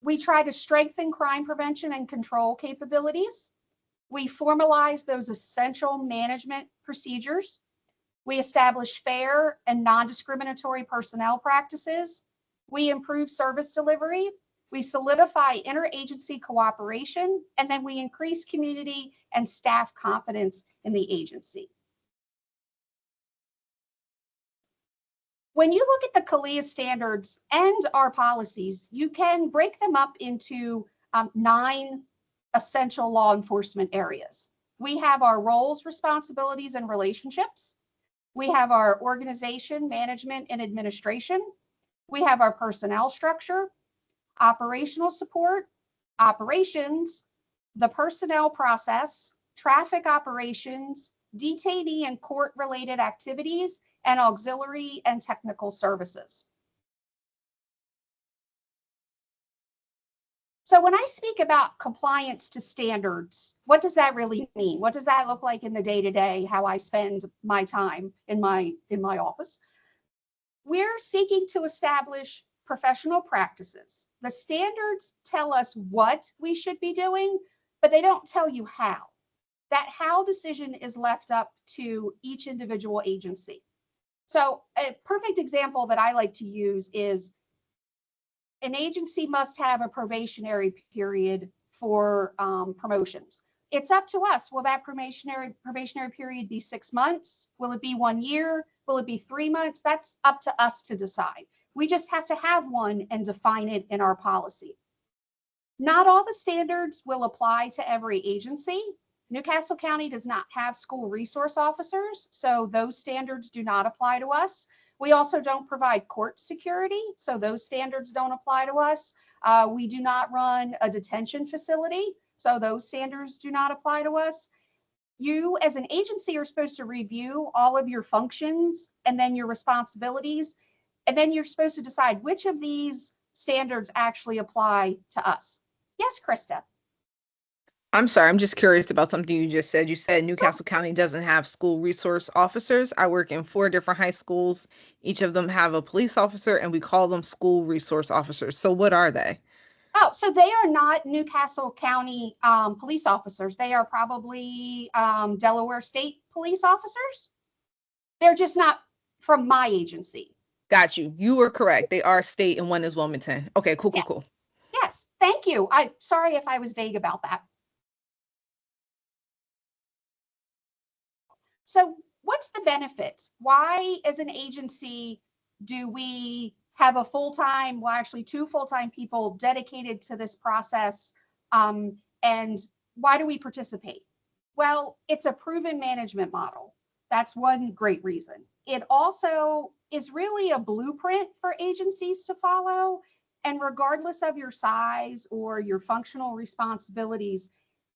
we try to strengthen crime prevention and control capabilities. We formalize those essential management procedures. We establish fair and non-discriminatory personnel practices. We improve service delivery. We solidify interagency cooperation, and then we increase community and staff confidence in the agency. When you look at the CALEA standards and our policies, you can break them up into 9 essential law enforcement areas. We have our roles, responsibilities, and relationships. We have our organization, management, and administration. We have our personnel structure, operational support, operations, the personnel process, traffic operations, detainee and court-related activities, and auxiliary and technical services. So when I speak about compliance to standards, what does that really mean? What does that look like in the day-to-day, how I spend my time in my office? We're seeking to establish professional practices. The standards tell us what we should be doing, but they don't tell you how. That how decision is left up to each individual agency. So a perfect example that I like to use is an agency must have a probationary period for promotions. It's up to us. Will that probationary period be 6 months? Will it be 1 year? Will it be 3 months? That's up to us to decide. We just have to have one and define it in our policy. Not all the standards will apply to every agency. Newcastle County does not have school resource officers, so those standards do not apply to us. We also don't provide court security, so those standards don't apply to us. We do not run a detention facility, so those standards do not apply to us. you as an agency are supposed to review all of your functions and then your responsibilities, and then you're supposed to decide which of these standards actually apply to us. Yes, Krista. I'm sorry, I'm just curious about something you just said. You said Newcastle County doesn't have school resource officers. I work in 4 different high schools. Each of them have a police officer, and we call them school resource officers. So what are they? Oh, so they are not Newcastle County police officers. They are probably Delaware State police officers. They're just not from my agency. Got you. You were correct. They are state and one is Wilmington. Okay, cool. Yes, thank you. I'm sorry if I was vague about that. So what's the benefit? Why, as an agency, do we have a full-time, well, actually 2 full-time people dedicated to this process? And why do we participate? Well, it's a proven management model. That's one great reason. It also is really a blueprint for agencies to follow. And regardless of your size or your functional responsibilities,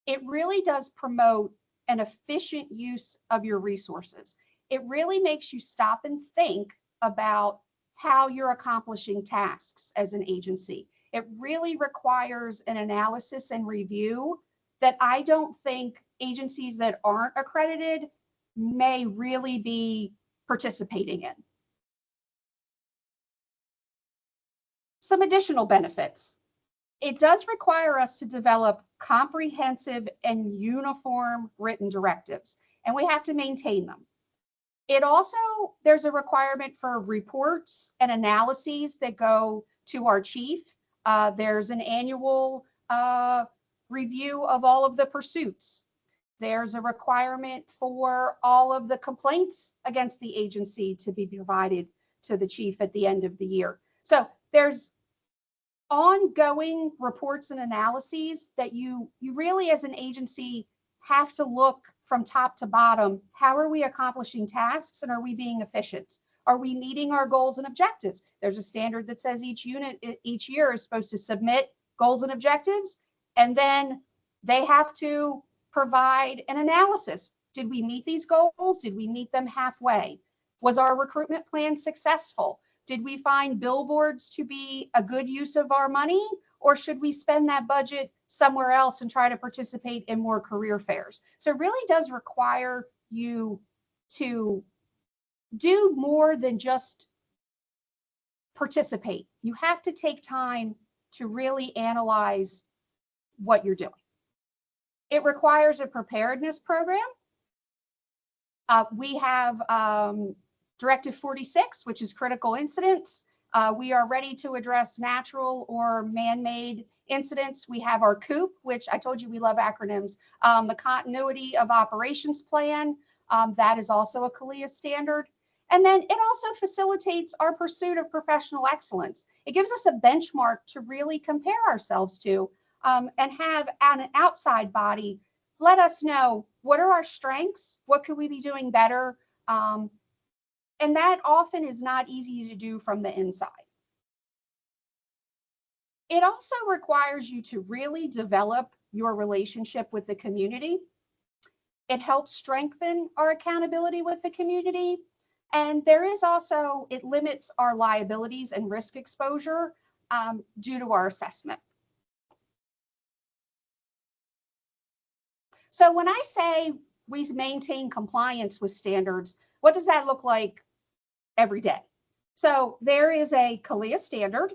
it really does promote an efficient use of your resources. It really makes you stop and think about how you're accomplishing tasks as an agency. It really requires an analysis and review that I don't think agencies that aren't accredited may really be participating in. Some additional benefits. It does require us to develop comprehensive and uniform written directives, and we have to maintain them. It also, there's a requirement for reports and analyses that go to our chief. There's an annual review of all of the pursuits. There's a requirement for all of the complaints against the agency to be provided to the chief at the end of the year. So there's ongoing reports and analyses that you really as an agency have to look from top to bottom. How are we accomplishing tasks, and are we being efficient? Are we meeting our goals and objectives? There's a standard that says each unit each year is supposed to submit goals and objectives, and then they have to provide an analysis. Did we meet these goals? Did we meet them halfway? Was our recruitment plan successful? Did we find billboards to be a good use of our money, or should we spend that budget somewhere else and try to participate in more career fairs? So it really does require you to do more than just participate. You have to take time to really analyze what you're doing. It requires a preparedness program. We have Directive 46, which is critical incidents. We are ready to address natural or man-made incidents. We have our COOP, which I told you we love acronyms. The Continuity of Operations Plan, that is also a CALIA standard. And then it also facilitates our pursuit of professional excellence. It gives us a benchmark to really compare ourselves to, and have an outside body let us know what are our strengths, what could we be doing better, and that often is not easy to do from the inside. It also requires you to really develop your relationship with the community. It helps strengthen our accountability with the community. And there is also, it limits our liabilities and risk exposure due to our assessment. So when I say we maintain compliance with standards, what does that look like every day? So there is a CALIA standard.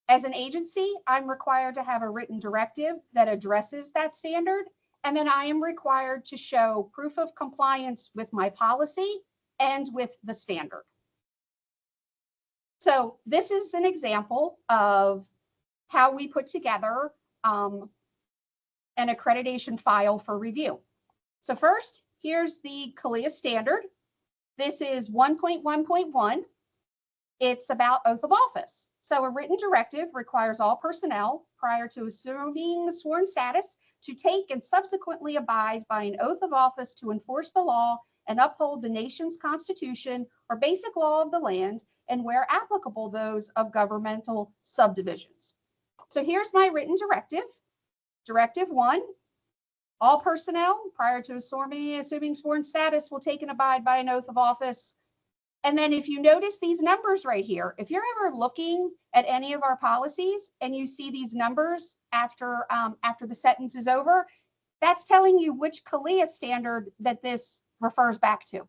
As an agency, I'm required to have a written directive that addresses that standard. And then I am required to show proof of compliance with my policy and with the standard. So this is an example of how we put together an accreditation file for review. So first, here's the CALIA standard. This is 1.1.1. It's about oath of office. So a written directive requires all personnel prior to assuming sworn status to take and subsequently abide by an oath of office to enforce the law and uphold the nation's constitution or basic law of the land, and where applicable, those of governmental subdivisions. So here's my written directive. Directive 1, All personnel prior to assuming sworn status will take and abide by an oath of office. And then if you notice these numbers right here, if you're ever looking at any of our policies and you see these numbers after the sentence is over, that's telling you which CALEA standard that this refers back to.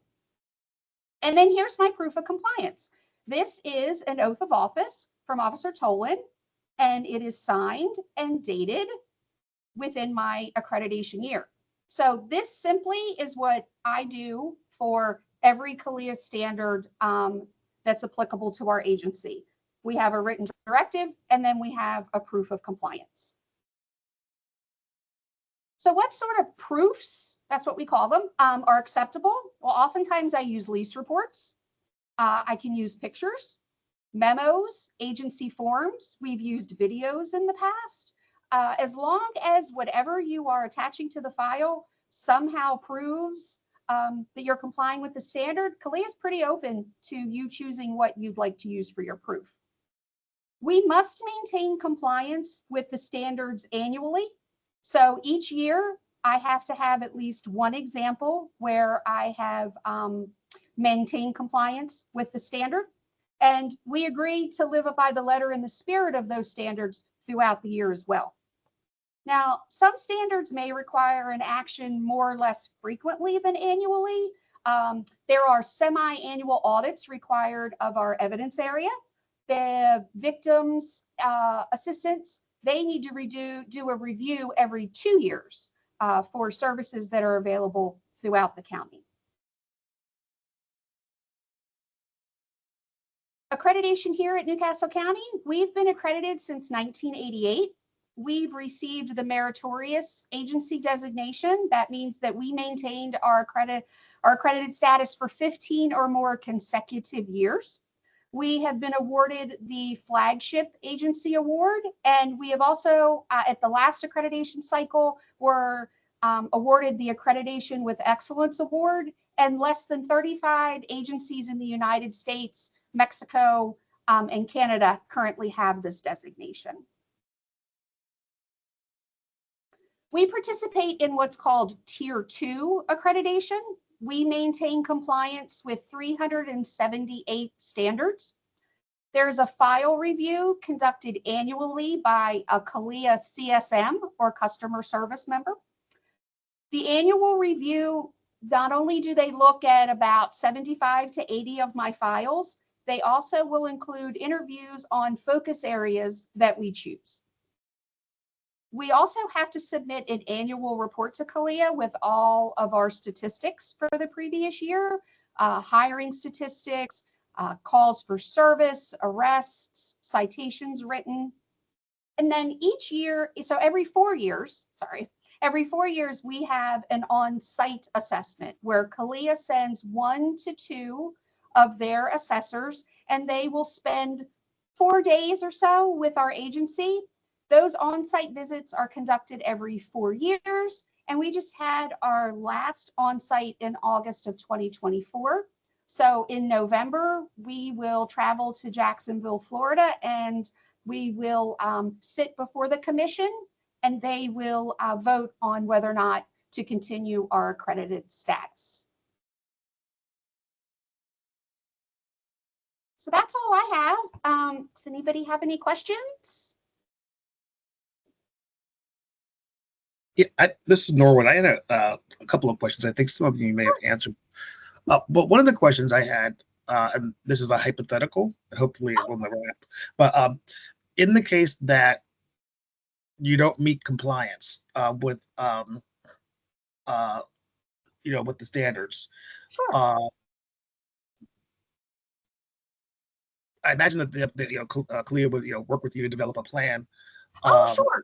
And then here's my proof of compliance. This is an oath of office from Officer Tolan, and it is signed and dated within my accreditation year. So this simply is what I do for every CALEA standard that's applicable to our agency. We have a written directive, and then we have a proof of compliance. So what sort of proofs, that's what we call them, are acceptable? Well, oftentimes I use lease reports. I can use pictures, memos, agency forms. We've used videos in the past. As long as whatever you are attaching to the file somehow proves that you're complying with the standard, CALEA is pretty open to you choosing what you'd like to use for your proof. We must maintain compliance with the standards annually. So each year I have to have at least one example where I have maintained compliance with the standard. And we agree to live by the letter and the spirit of those standards throughout the year as well. Now, some standards may require an action more or less frequently than annually. There are semi-annual audits required of our evidence area. The victims' assistants, they need to do a review every 2 years for services that are available throughout the county. Accreditation here at Newcastle County, we've been accredited since 1988. We've received the meritorious agency designation. That means that we maintained our accredited status for 15 or more consecutive years. We have been awarded the Flagship Agency Award, and we have also, at the last accreditation cycle, were awarded the Accreditation with Excellence Award, and less than 35 agencies in the United States, Mexico, and Canada currently have this designation. We participate in what's called Tier 2 accreditation. We maintain compliance with 378 standards. There's a file review conducted annually by a CALEA CSM or customer service member. The annual review, not only do they look at about 75 to 80 of my files, they also will include interviews on focus areas that we choose. We also have to submit an annual report to CALEA with all of our statistics for the previous year, hiring statistics, calls for service, arrests, citations written. And then each year, so every 4 years, we have an on-site assessment where CALEA sends 1 to 2 of their assessors, and they will spend 4 days or so with our agency. Those on-site visits are conducted every 4 years, and we just had our last on-site in August of 2024. So in November, we will travel to Jacksonville, Florida, and we will sit before the commission, and they will vote on whether or not to continue our accredited status. So that's all I have. Does anybody have any questions? Yeah, this is Norwood. I had a couple of questions. I think some of you may have answered. But one of the questions I had, and this is a hypothetical, hopefully it will never happen, but in the case that you don't meet compliance with, with the standards, sure. I imagine that CALEA would work with you to develop a plan. Sure.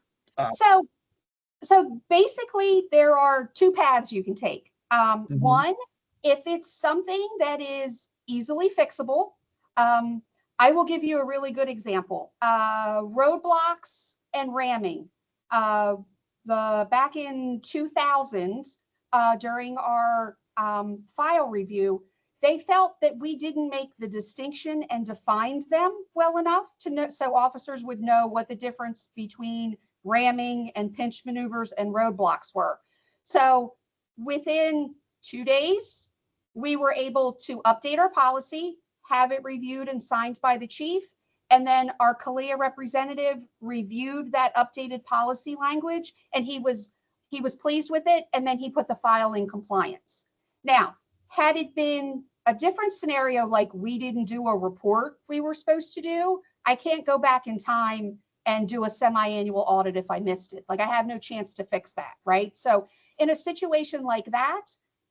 So basically, there are 2 paths you can take. One, if it's something that is easily fixable, I will give you a really good example. Roadblocks and ramming. Back in 2000, during our file review, they felt that we didn't make the distinction and defined them well enough to know, so officers would know what the difference between ramming and pinch maneuvers and roadblocks were. So within 2 days, we were able to update our policy, have it reviewed and signed by the chief. And then our CALEA representative reviewed that updated policy language, and he was pleased with it. And then he put the file in compliance. Now, had it been a different scenario, like we didn't do a report we were supposed to do, I can't go back in time and do a semi-annual audit if I missed it. Like, I have no chance to fix that, right? So in a situation like that,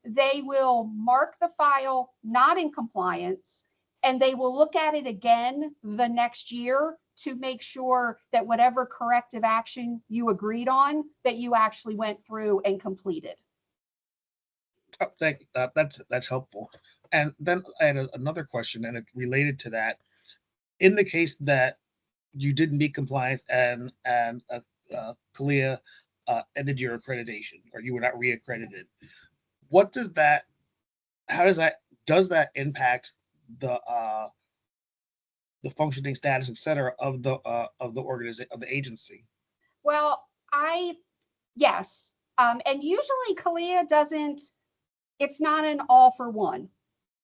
they will mark the file not in compliance, and they will look at it again the next year to make sure that whatever corrective action you agreed on, that you actually went through and completed. Oh, thank you. That's helpful. And then I had another question, and it related to that. In the case that you didn't meet compliance and CALEA ended your accreditation, or you were not reaccredited, what does that? How does that impact the functioning status, et cetera, of the organization, of the agency? Well, yes. And usually CALEA doesn't, it's not an all for one.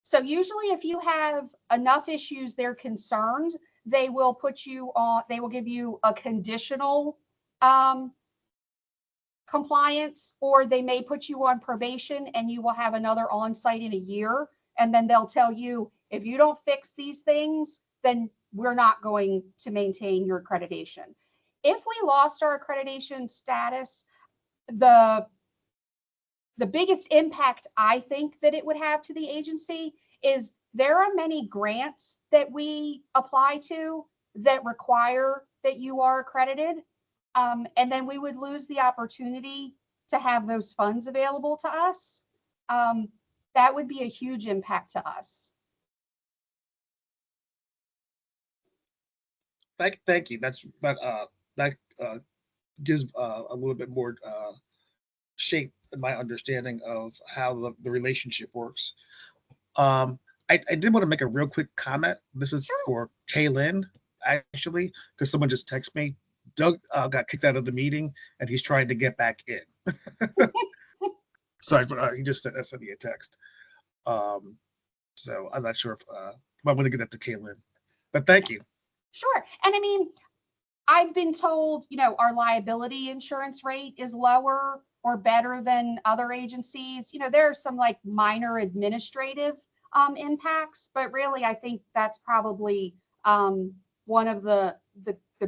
So usually if you have enough issues they're concerned, they will put you on, they will give you a conditional compliance, or they may put you on probation and you will have another on-site in a year. And then they'll tell you, if you don't fix these things, then we're not going to maintain your accreditation. If we lost our accreditation status, the biggest impact I think that it would have to the agency is there are many grants that we apply to that require that you are accredited. And then we would lose the opportunity to have those funds available to us. That would be a huge impact to us. Thank you. That gives a little bit more shape in my understanding of how the relationship works. I did want to make a real quick comment. This is for Kaylin, actually, because someone just texted me. Doug got kicked out of the meeting, and he's trying to get back in. Sorry, he just sent me a text. So I'm not sure if I'm going to get that to Kaylin, but thank you. Sure. And I mean, I've been told, our liability insurance rate is lower or better than other agencies. There are some like minor administrative impacts, but really I think that's probably one of the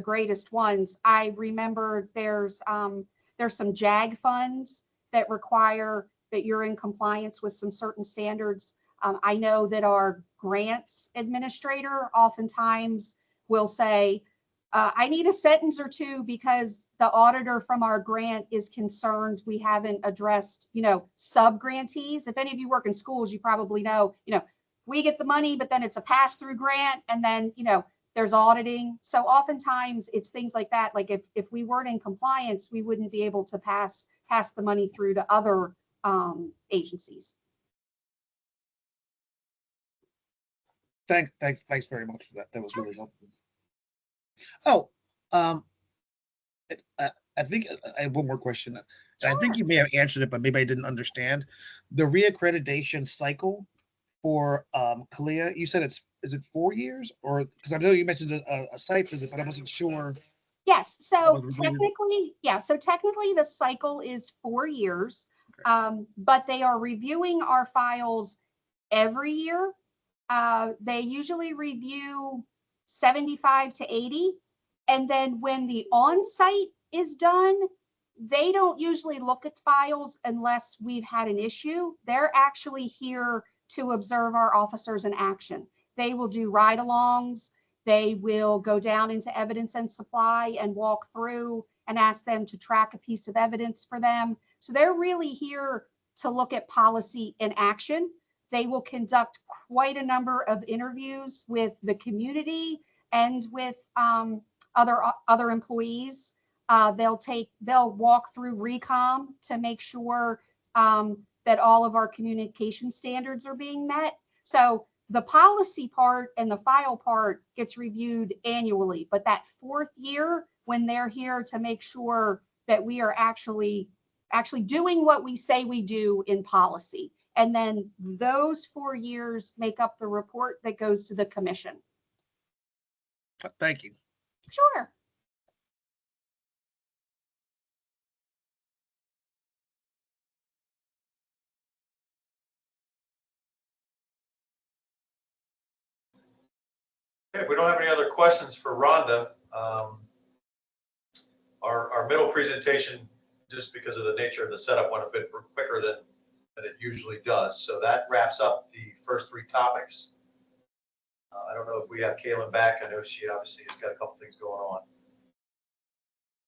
greatest ones. I remember there's some JAG funds that require that you're in compliance with some certain standards. I know that our grants administrator oftentimes will say, I need a sentence or two because the auditor from our grant is concerned we haven't addressed, sub-grantees. If any of you work in schools, you probably know, we get the money, but then it's a pass-through grant, and then, there's auditing. So oftentimes it's things like that. Like if we weren't in compliance, we wouldn't be able to pass the money through to other agencies. Thanks very much for that. That was really helpful. Oh, I think I have one more question. Sure. I think you may have answered it, but maybe I didn't understand. The reaccreditation cycle for CALEA, you said is it 4 years, or because I know you mentioned a site visit, but I wasn't sure. Yes. So technically, the cycle is 4 years, but they are reviewing our files every year. They usually review 75 to 80. And then when the on-site is done, they don't usually look at files unless we've had an issue. They're actually here to observe our officers in action. They will do ride-alongs. They will go down into evidence and supply and walk through and ask them to track a piece of evidence for them. So they're really here to look at policy in action. They will conduct quite a number of interviews with the community and with other employees. They'll walk through recom to make sure that all of our communication standards are being met. So the policy part and the file part gets reviewed annually, but that 4th year, when they're here to make sure that we are actually actually doing what we say we do in policy. And then those 4 years make up the report that goes to the commission. Thank you. Sure. Okay, if we don't have any other questions for Rhonda, our middle presentation, just because of the nature of the setup, went a bit quicker than it usually does. So that wraps up the first 3 topics. I don't know if we have Kaylin back. I know she obviously has got a couple things going on.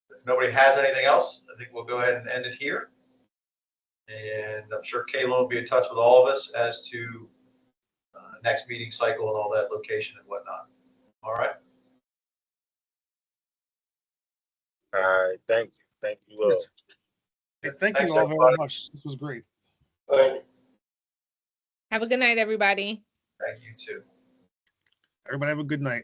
If nobody has anything else, I think we'll go ahead and end it here. And I'm sure Kaylin will be in touch with all of us as to next meeting cycle and all that, location and whatnot. All right. All right. Thank you. Thank you all. Hey, thank Thanks, you all everybody. very much. This was great. Have a good night, everybody. Thank you too. Everybody have a good night.